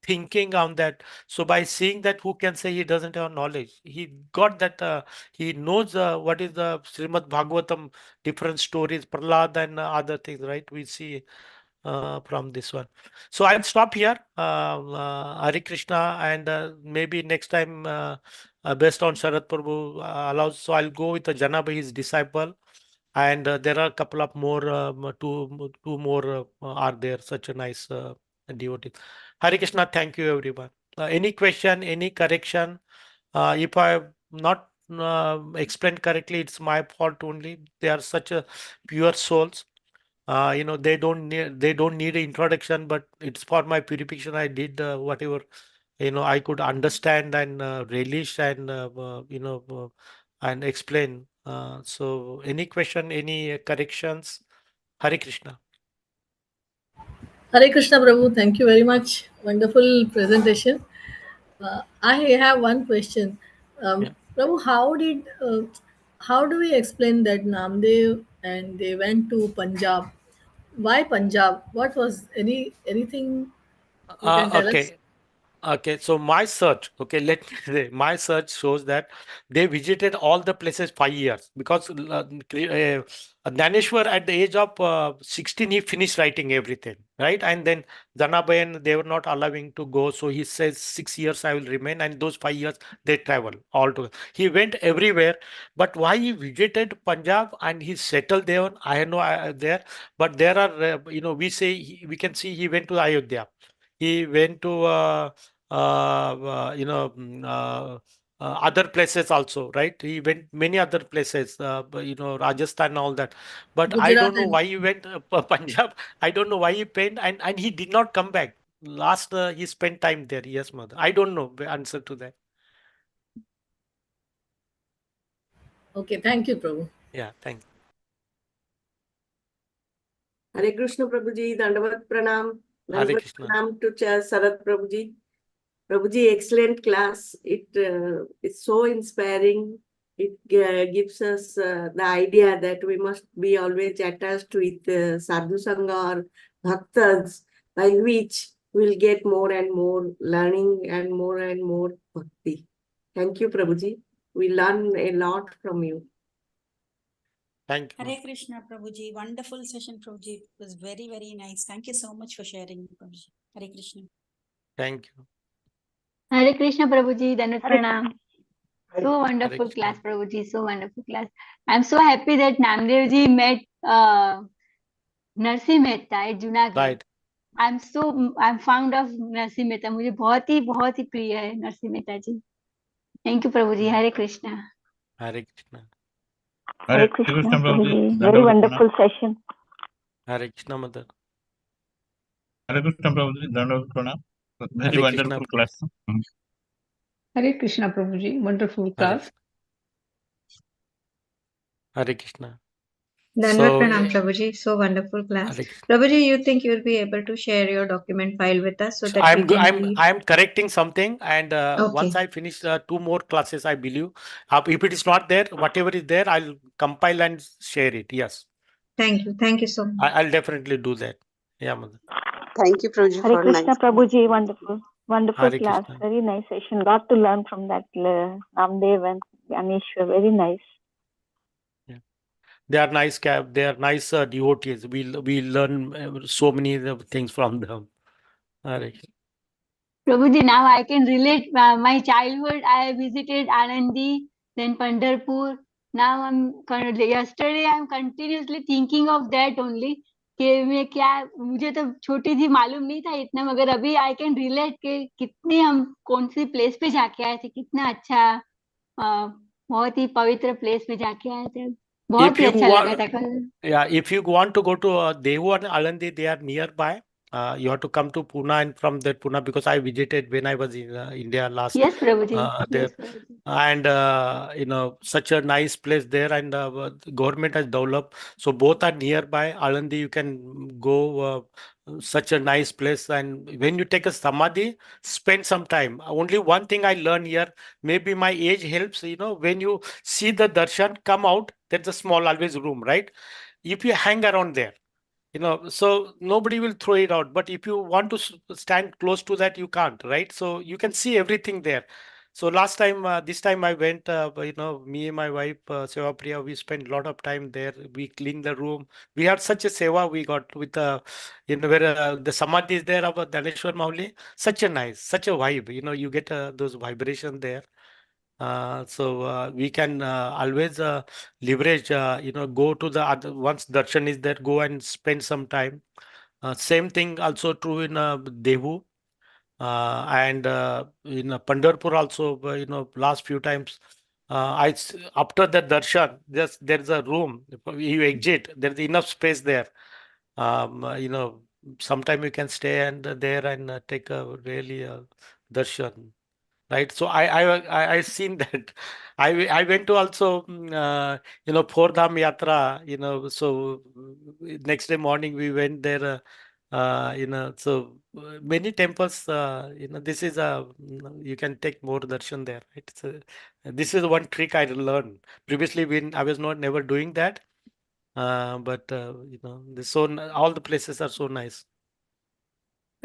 thinking on that. So by seeing that, who can say he doesn't have knowledge? He got that. He knows what is the Srimad Bhagavatam, different stories, Prahlad and other things, right? We see from this one. So I'll stop here. Hare Krishna, and maybe next time, based on Sharad Prabhu allows, so I'll go with the Janabai, his disciple, And there are a couple of more, two more are there. Such a nice devotees. Hare Krishna. Thank you, everyone. Any question, any correction? If I have not explained correctly, it's my fault only. They are such a pure souls. They don't need an introduction, but it's for my purification. I did whatever I could understand and relish and and explain. So any question, any corrections? Hare Krishna. Hare Krishna Prabhu, thank you very much. Wonderful presentation. I have one question. Yeah. Prabhu, how do we explain that Namdev and they went to Punjab? Why Punjab? What was anything you can tell us? Okay. Okay, so my search, okay, let me say, my search shows that they visited all the places 5 years because Dhaneshwar at the age of 16, he finished writing everything, right? And then Janabayan, they were not allowing to go. So he says 6 years I will remain, and those 5 years they travel all together. He went everywhere, but why he visited Punjab and he settled there, I know there, but there are, we can see he went to Ayodhya. He went to other places also, right? He went many other places, Rajasthan and all that. But I Gujarat don't know and why he went Punjab. I don't know why he went, and he did not come back. Last he spent time there. Yes, mother. I don't know the answer to that. okay, thank you, Prabhu. Yeah, thanks. Hare Krishna Prabhuji, Hare Dandavat Krishna. Pranam to Sarat Prabhuji. Prabhuji, excellent class. It's so inspiring. It gives us the idea that we must be always attached with sadhu sangha or bhaktas, by which we'll get more and more learning and more bhakti. Thank you, Prabhuji. We learn a lot from you. Thank you. Hare Krishna, Prabhuji. Wonderful session, Prabhuji. It was very, very nice. Thank you so much for sharing, Prabhuji. Hare Krishna. Thank you. Hare Krishna, Prabhuji. Dandavat Pranam. So Hare wonderful Krishna. class, Prabhuji. So wonderful class. I'm so happy that Namdev ji met Narsi Mehta at Junagadh. Right. I'm fond of Narsi Mehta. मुझे बहुत ही प्रिय है नरसी मेहता जी. Thank you, Prabhuji. Yeah. Hare Krishna. Hare Krishna. Hare Krishna Prabhuji. Very wonderful session. Hare Krishna, mother. Hare Krishna Prabhuji. Dandavat Pranam. Very Hare Krishna. wonderful class. Hare Krishna Prabhuji, wonderful Hare class. Hare Krishna. Dandavat So, Pranam, Prabhuji. So wonderful class. Hare Krishna. Prabhuji, you think you will be able to share your document file with us so So that we can read? I'm correcting something, and once Okay. I finish two more classes, I believe. If it is not there, whatever is there, I'll compile and share it. Yes, Thank you. Thank you so much. I'll definitely do that. Yeah, mother. Thank you, Prabhuji, Hare for Krishna nice. Prabhuji. Wonderful. Wonderful Hare class. Krishna. Very nice session. Got to learn from that Namdev and Ganeshwar. Very nice. They are nice They are nice devotees. We learn so many things from them. Hare Krishna. Prabhuji, now I can relate my childhood. I visited Anandi, then Pandharpur. Now yesterday I'm continuously thinking of that only. कि मैं क्या मुझे तो छोटी थी मालूम नहीं था इतना मगर अभी आई कैन रिलेट कि कितने हम कौन सी प्लेस पे जाके आए थे कितना अच्छा बहुत ही पवित्र प्लेस पे जाके आए थे बहुत If ही you अच्छा लगा want, था कल if you want to go to Dehu and Alandi, they are nearby. You have to come to Pune, and from that Pune, because I visited when I was in India last yes Prabhuji there. Yes Prabhuji And such a nice place there, and the government has developed, so both are nearby. Alandi, you can go, such a nice place, and when you take a samadhi, spend some time. Only one thing I learned here, maybe my age helps, when you see the darshan come out, there's a small always room, right? If you hang around there, so nobody will throw it out, but if you want to stand close to that, you can't, right? So you can see everything there. So this time I went, me and my wife, Seva Priya, we spent a lot of time there. We cleaned the room. We had such a seva we got with where the samadhi is there of Dhaneshwar Mauli. Such a nice, such a vibe. You get those vibrations there. So we can always leverage, go to the other, once darshan is there, go and spend some time. Same thing also true in Devu. And in Pandharpur also, last few times, after the darshan, there's a room. You exit, there's enough space there. Sometime you can stay and there and take a really darshan. Right. So I seen that. I went to also Four Dham Yatra. So next day morning we went there. Many temples. This is you can take more darshan there. Right. So this is one trick I learned. Previously, when I was not never doing that. But all the places are so nice.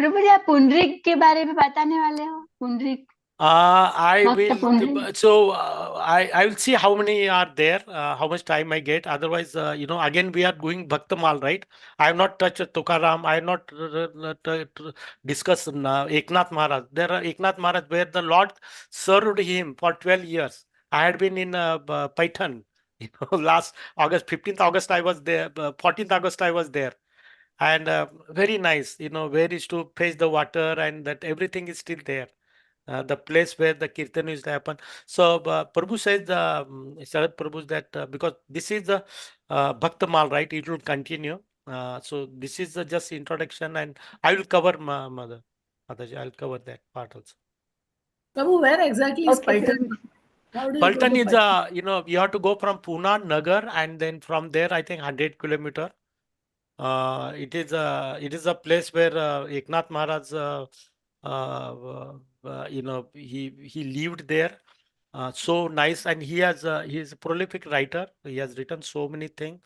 प्रभु जी आप पुंडरीक के बारे में बताने वाले हो? Pundarik I भक्त will. Pundarik So I will see how many are there, how much time I get. Otherwise, again we are doing Bhaktamal, right? I have not touched Tukaram. I have not discussed Eknath Maharaj. There are Eknath Maharaj where the Lord served him for 12 years. I had been in Python. Last August, 15th August I was there. 14th August I was there, and very nice. Where is to fetch the water, and that everything is still there, the place where the kirtan is to happen. So Prabhu says, Sharad Prabhu, that because this is the Bhaktamal, right? It will continue. So this is just introduction, and I will cover Mother. Mataji, I'll cover that part also. Prabhu, where exactly is Okay, Python? Prabhu. How do you go Paltan to is Python? you have to go from Pune, Nagar, and then from there I think 100 kilometer. It is a place where Eknath Maharaj, he lived there. So nice, and he is a prolific writer. He has written so many things,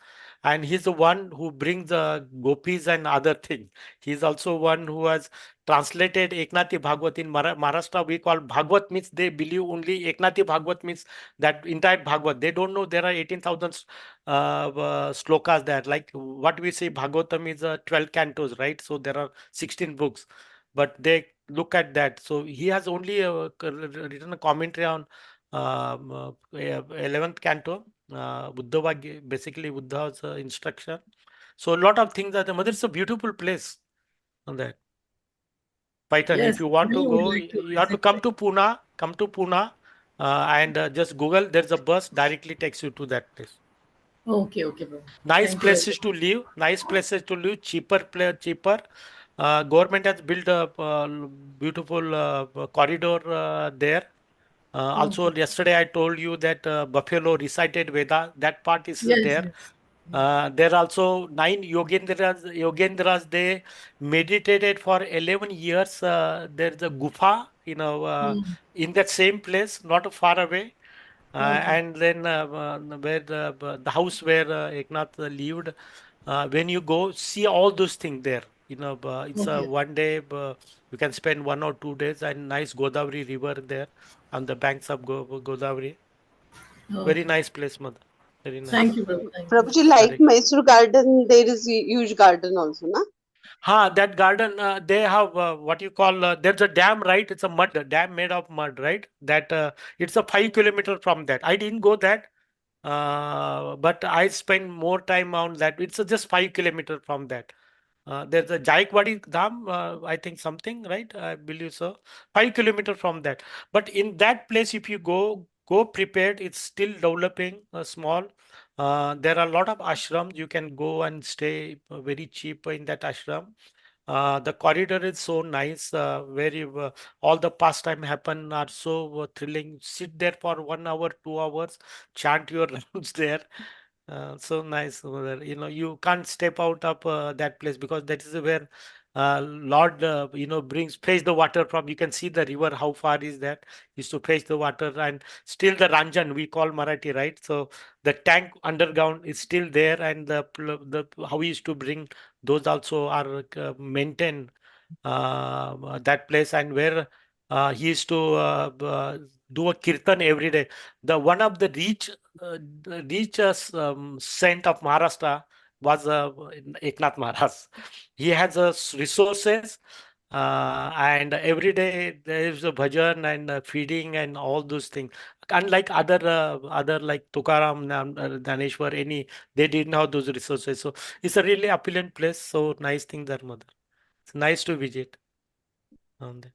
and he's the one who brings the gopis and other things. He's also one who has translated Eknathi Bhagavad in Maharashtra. We call Bhagavad means they believe only Eknathi Bhagavad means that entire Bhagavad. They don't know there are 18,000 slokas there. Like what we say, Bhagavatam is 12 cantos, right? So there are 16 books, but they look at that. So he has only written a commentary on 11th canto, Uddhava, basically Uddhava's instruction. So a lot of things are there. Mother, it's a beautiful place on that. Python, if Yes, you want to we would go, like to you have to visit come to Python. Pune, and just Google. There's a bus directly takes you to that place. Okay, okay, Prabhu. Nice Thank you very places to live. Nice places to live. Cheaper. Government has built a beautiful corridor there. much. Also, Okay. yesterday I told you that Buffalo recited Veda. That part is Yes, there. yes. There are also 9 Yogendras. They meditated for 11 years. There's a gufa, Hmm. in that same place, not far away. Okay. And then where the house where Eknath lived, when you go, see all those things there. It's a Okay. one day, you can spend 1 or 2 days, and nice Godavari river there on the banks of Godavari. Very Okay. nice place, mother. Very Thank nice. you, Prabhu. Thank you. Prabhuji, like Correct. Mysore garden, there is a huge garden also, na? That garden, they have what you call, there's a dam, right? It's a dam made of mud, right? That it's a 5 kilometer from that. I didn't go that, but I spend more time on that. It's just 5 kilometer from that. There's a Jaikwadi Dham, I think something, right? I believe so. 5 kilometer from that. But in that place, if you go prepared. It's still developing, small. There are a lot of ashrams. You can go and stay very cheap in that ashram. The corridor is so nice, where all the pastime happen are so thrilling. Sit there for 1 hour, 2 hours, chant your rounds there. So nice over there. You can't step out of that place because that is where Lord, brings fetch the water from. You can see the river. How far is that? Is to fetch the water, and still the Ranjan we call Marathi, right? So the tank underground is still there, and the how he used to bring those also are maintained, that place, and where he used to do a kirtan every day. The one of the richest saint of Maharashtra was Eknath Maharaj. He has resources. And every day there is a bhajan and feeding and all those things. Unlike other like Tukaram, Dhaneshwar, any they didn't have those resources. So it's a really opulent place. So nice thing there, mother. It's nice to visit. On there.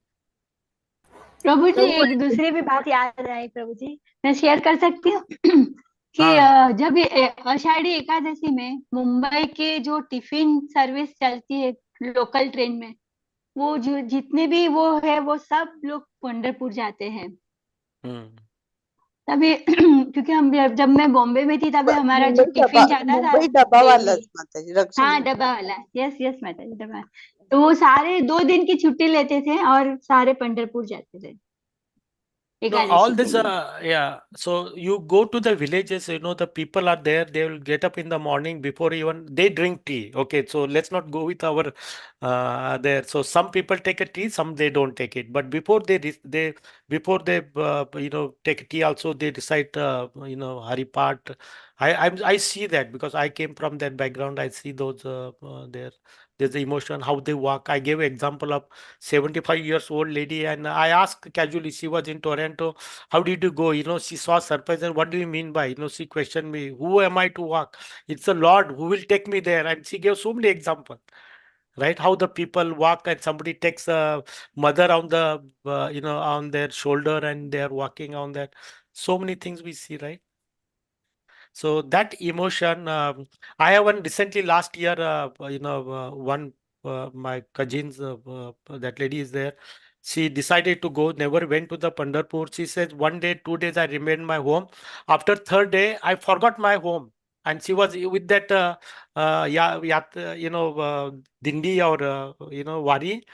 Prabhu ji Prabhu, एक दूसरी भी बात याद आई प्रभु जी, मैं share कर सकती हूँ कि हाँ. जब ये आषाढ़ी एकादशी में मुंबई के जो टिफिन सर्विस चलती है लोकल ट्रेन में, वो जो जितने भी वो है वो सब लोग पंढरपुर जाते हैं हम्म. तभी क्योंकि हम जब मैं बॉम्बे में थी तभी हमारा जो टिफिन जाता था मुंबई डब्बा वाला डेली, माताजी रक्षा हाँ डब्बा वाला, यस यस माता जी डब्बा। तो वो सारे 2 दिन की छुट्टी लेते थे और सारे पंढरपुर जाते थे No, all एकादशी के this, लिए। yeah. So you go to the villages, the people are there. They will get up in the morning before even they drink tea. Okay, so let's not go with our there. So some people take a tea, some they don't take it. But before they take tea also they recite Haripat. I see that because I came from that background. I see those there. There's the emotion how they walk. I gave example of 75 years old lady and I asked casually, she was in Toronto, how did you go? She saw surprise and what do you mean by, she questioned me, who am I to walk? It's the Lord who will take me there. And she gave so many examples, right? How the people walk and somebody takes a mother on on their shoulder and they are walking on that. So many things we see, right? So that emotion, I have one recently last year, one my cousins, that lady is there. She decided to go, never went to the Pandharpur. She says 1 day, 2 days I remained my home. After third day, I forgot my home. And she was with that, dindi or, wari.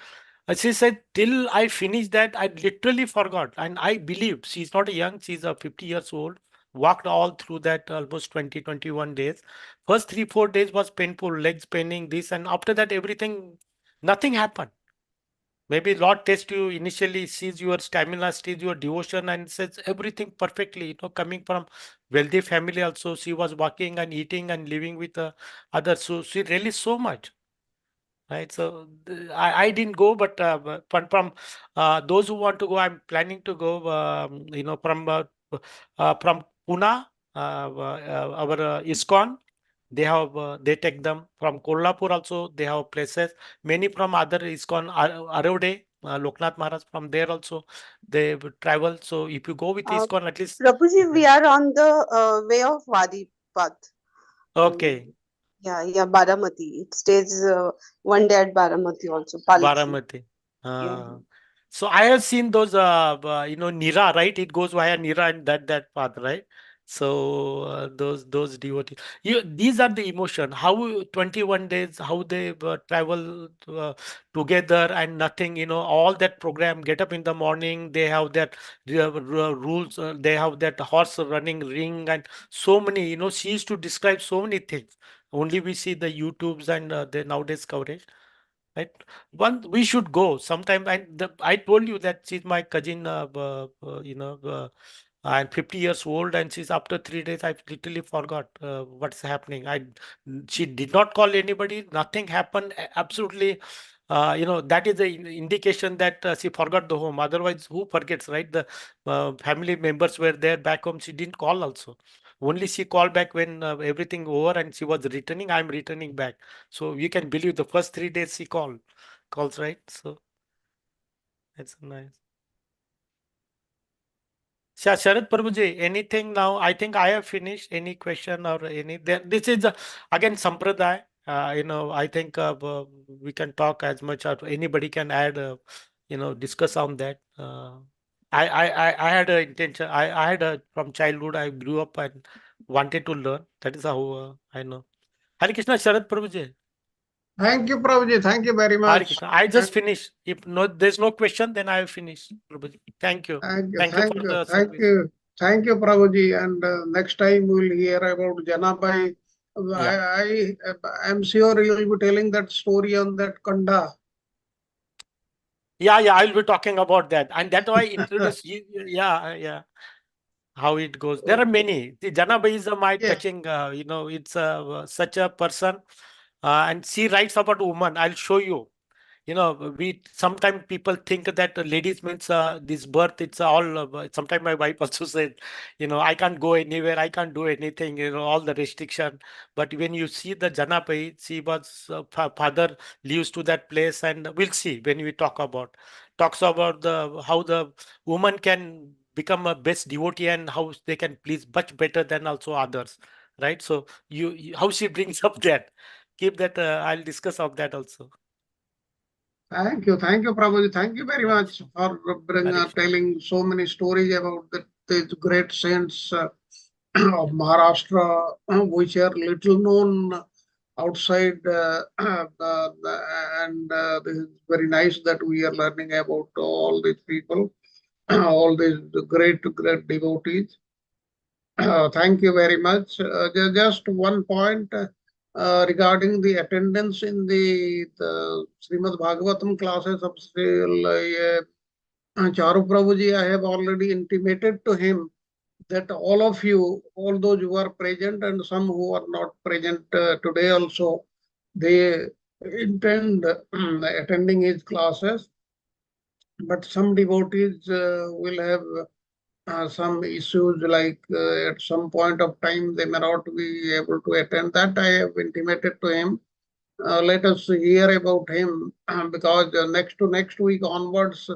She said, till I finished that, I literally forgot. And I believe she's not young, she's 50 years old, walked all through that almost 20, 21 days. First 3, 4 days was painful, legs paining, this, and after that, everything, nothing happened. Maybe Lord tests you initially, sees your stamina, sees your devotion, and says everything perfectly. Coming from wealthy family also, she was working and eating and living with others. So she really so much. Right, so I didn't go, but from those who want to go, I'm planning to go. From Pune, our ISKCON, they take them from Kolhapur also. They have places. Many from other ISKCON, Aravde, Loknath Maharaj from there also they would travel. So if you go with ISKCON, at least Prabhuji, we are on the way of Wadi path. okay. Yeah, Baramati. It stays 1 day at Baramati also. Palki. Baramati. Yeah. So I have seen those, Nira, right? It goes via Nira and that path, right? So those devotees, these are the emotion. How 21 days, how they travel together and nothing, all that program. Get up in the morning. They have that rules. They have that horse running ring and so many. She used to describe so many things. Only we see the YouTubes and the nowadays coverage. Right. One, we should go sometime. I told you that she's my cousin, I'm 50 years old, and she's after 3 days. I literally forgot what's happening. She did not call anybody. Nothing happened. Absolutely. That is the indication that she forgot the home. Otherwise, who forgets, right? The family members were there back home. She didn't call also. Only she called back when everything over and she was returning. I'm returning back. So you can believe the first 3 days she calls, right? So that's nice. Sharad Prabhuji, anything now? I think I have finished. Any question or any? This is again Sampradaya. I think we can talk as much or anybody can add, discuss on that. I had a intention. I had a from childhood. I grew up and wanted to learn. That is how I know. Hare Krishna, Sharad Prabhuji. Thank you, Prabhuji. Thank you very Hare much. Krishna. I just And finished. If no, there's no question, then I have finished, Prabhuji. Thank you. thank you, Thank you thank for you, the thank service. you, thank you, Prabhuji. And next time we'll hear about Janabai. Yeah. I'm sure you will be telling that story on that Kanda. Yeah, I'll be talking about that. And that's why I introduced you. Yeah. How it goes. There are many. The Janabai is my Yeah. touching, it's such a person. And she writes about woman. I'll show you. we sometimes people think that ladies means this birth, it's all, sometimes my wife also said, I can't go anywhere, I can't do anything, all the restriction. But when you see the Janabai, she was, father leaves to that place, and we'll see when we talks about how the woman can become a best devotee and how they can please much better than also others, right? So how she brings up that, keep that, I'll discuss of that also. Thank you, Prabhuji. Thank you very much for telling so many stories about these great saints of Maharashtra, which are little known outside, and this is very nice that we are learning about all these people, all these great devotees. Thank you very much. Just one point regarding the attendance in the Srimad Bhagavatam classes of Charu Prabhuji. I have already intimated to him that all of you, all those who are present and some who are not present today also, they intend attending his classes. But some devotees will have some issues, like at some point of time they may not be able to attend. That I have intimated to him. Let us hear about him because next week onwards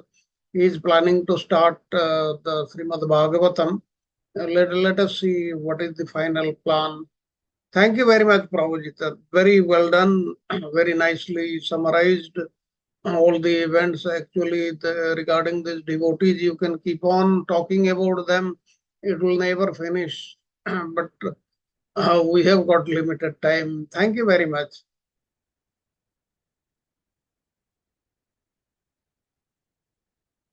he is planning to start the Srimad Bhagavatam. Let us see what is the final plan. Thank you very much, Prabhuji. Very well done, very nicely summarized all the events. Actually, regarding these devotees, you can keep on talking about them. It will never finish. But we have got limited time. Thank you very much.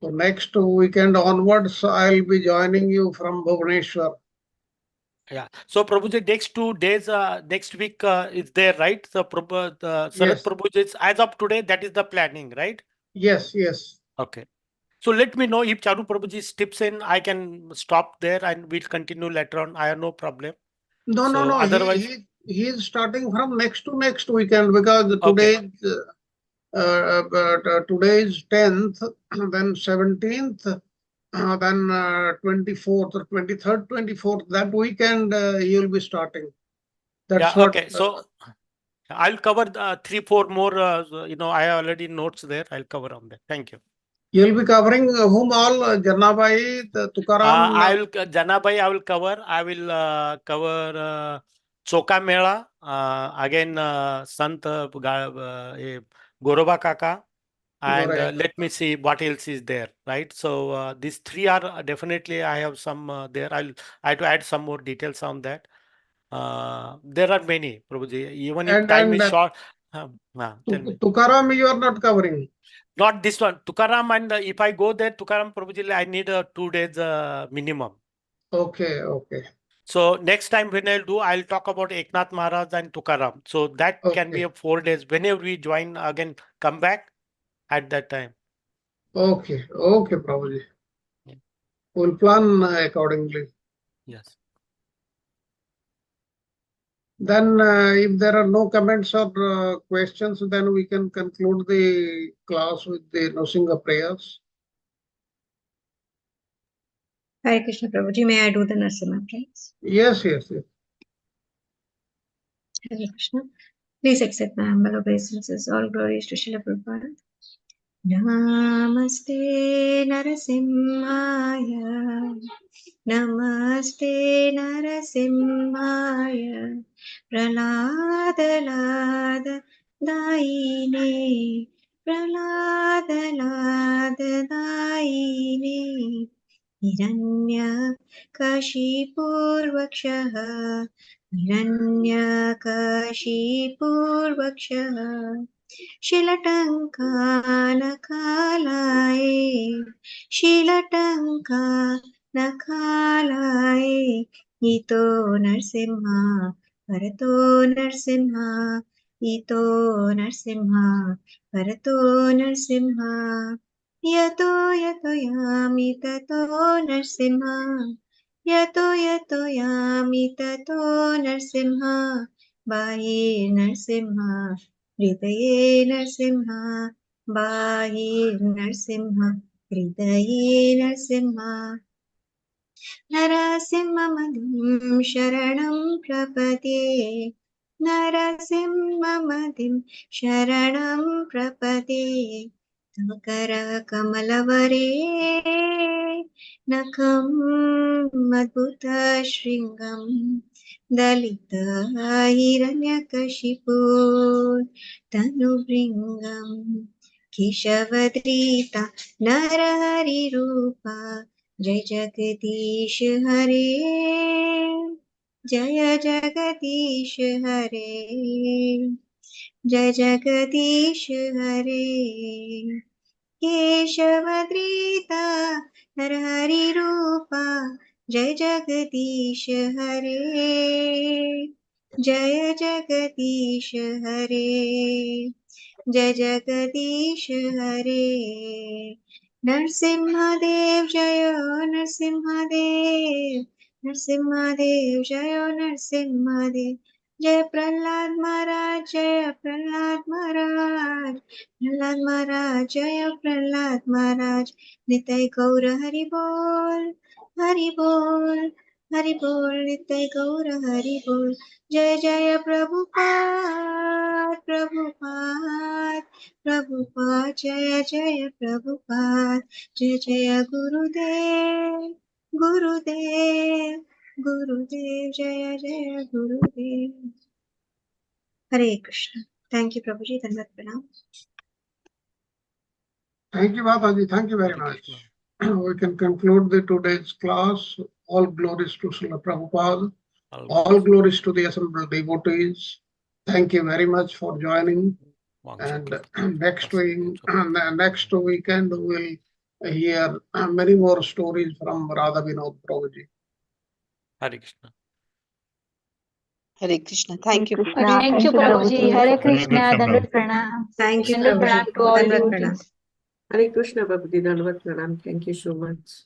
So next weekend onwards, I'll be joining you from Bhubaneswar. Yeah. So Prabhuji, next 2 days, next week is there, right? So Sarat Yes. Prabhuji, is, as of today, that is the planning, right? Yes, yes. Okay. So let me know if Charu Prabhuji steps in, I can stop there and we'll continue later on. I have no problem. No, So no. otherwise, He is starting from next to next weekend because okay. today is 10th, then 17th, then 24th or 23rd, 24th. That weekend he will be starting. That's Yeah, what. okay. So I'll cover 3-4 more. I have already notes there. I'll cover on that. Thank you. You'll be covering whom all? Jannabai, Tukaram. Janabai, I will cover. I will cover Choka Mela, again Sant Goroba Kaka, and Goraya. let me see what else is there, right? So these three are definitely, I have some there. I have to add some more details on that. There are many, Prabhuji. Even if time And is short, tell me. Tukaram, you are not covering. Not this one. Tukaram, and if I go there, Tukaram, Prabhuji, I need 2 days minimum. Okay, okay. So next time when I'll talk about Eknath Maharaj and Tukaram. So that can be Okay. a 4 days. Whenever we join again, come back at that time. Okay, okay, Prabhuji. Yeah. We'll plan accordingly. Yes. Then, if there are no comments or questions, then we can conclude the class with the Nosinga prayers. Hare Krishna Prabhuji, may I do the Narsimha prayers? Yes, yes, yes. Hare Krishna. Please accept my humble obeisances. All glories to Srila Prabhupada. Namaste Narasimhaya. Namaste Narasimhaya. Praladalada Daine. Praladalada Daine. हिरण्यकशिपूर्वक्षः हिरण्यकशिपूर्वक्षः शिलटङ्कानकालाय शिलटङ्कानकालाय इतो नरसिंहा भरतो नरसिंहा इतो नरसिंहा भरतो नरसिंहा यतो यतो यामि ततो नरसिंहा यतो यतो यामि ततो नरसिंहा बाह्ये नरसिंहा हृदये नरसिंहा बाहिर्नरसिंह हृदये नरसिंह नरसिंहमदिं शरणं प्रपद्ये नरसिंहमदिं शरणं प्रपद्ये तव करकमलवरे नखं अद्भुतशृङ्गं दलितहिरण्यकशिपु तनुभृङ्गं केशवधृता नरहरिरूपा जय जगदीश हरे जय जगदीश हरे जय जगदीश हरे केशवधृता नरहरिरूपा जय जगदीश हरे जय जगदीश हरे जय जगदीश हरे नरसिंहदेव जय नरसिंहदेव नरसिंहदेव जय नरसिंहदेव जय प्रहलाद महाराज जय प्रहलाद महाराज प्रहलाद महाराज जय प्रहलाद महाराज निताय गौर हरि बोल हरि बोल हरि बोल निताय गौर हरि बोल जय जय प्रभुपाद प्रभुपाद प्रभुपाद जय जय प्रभुपाद जय जय गुरुदेव गुरुदेव गुरुदेव जय जय गुरुदेव हरे कृष्ण थैंक यू प्रभु जी धन्यवाद प्रणाम Thank you, Mataji. Thank you very much. We can conclude the today's class. All glories to Srila Prabhupada. All glories to the assembled devotees. Thank you very much for joining. And next weekend we'll hear many more stories from Radha Vinod Prabhuji. Hare Krishna. Hare Krishna. Thank you. Krishna. Thank you, Prabhuji. Hare Krishna. Dandavat pranam. Thank you Dandavat Prabhu ji pranam to all धन्यवाद प्रणाम devotees. Hare Krishna, Prabhuji, Dandavat Pranam. Thank you so much.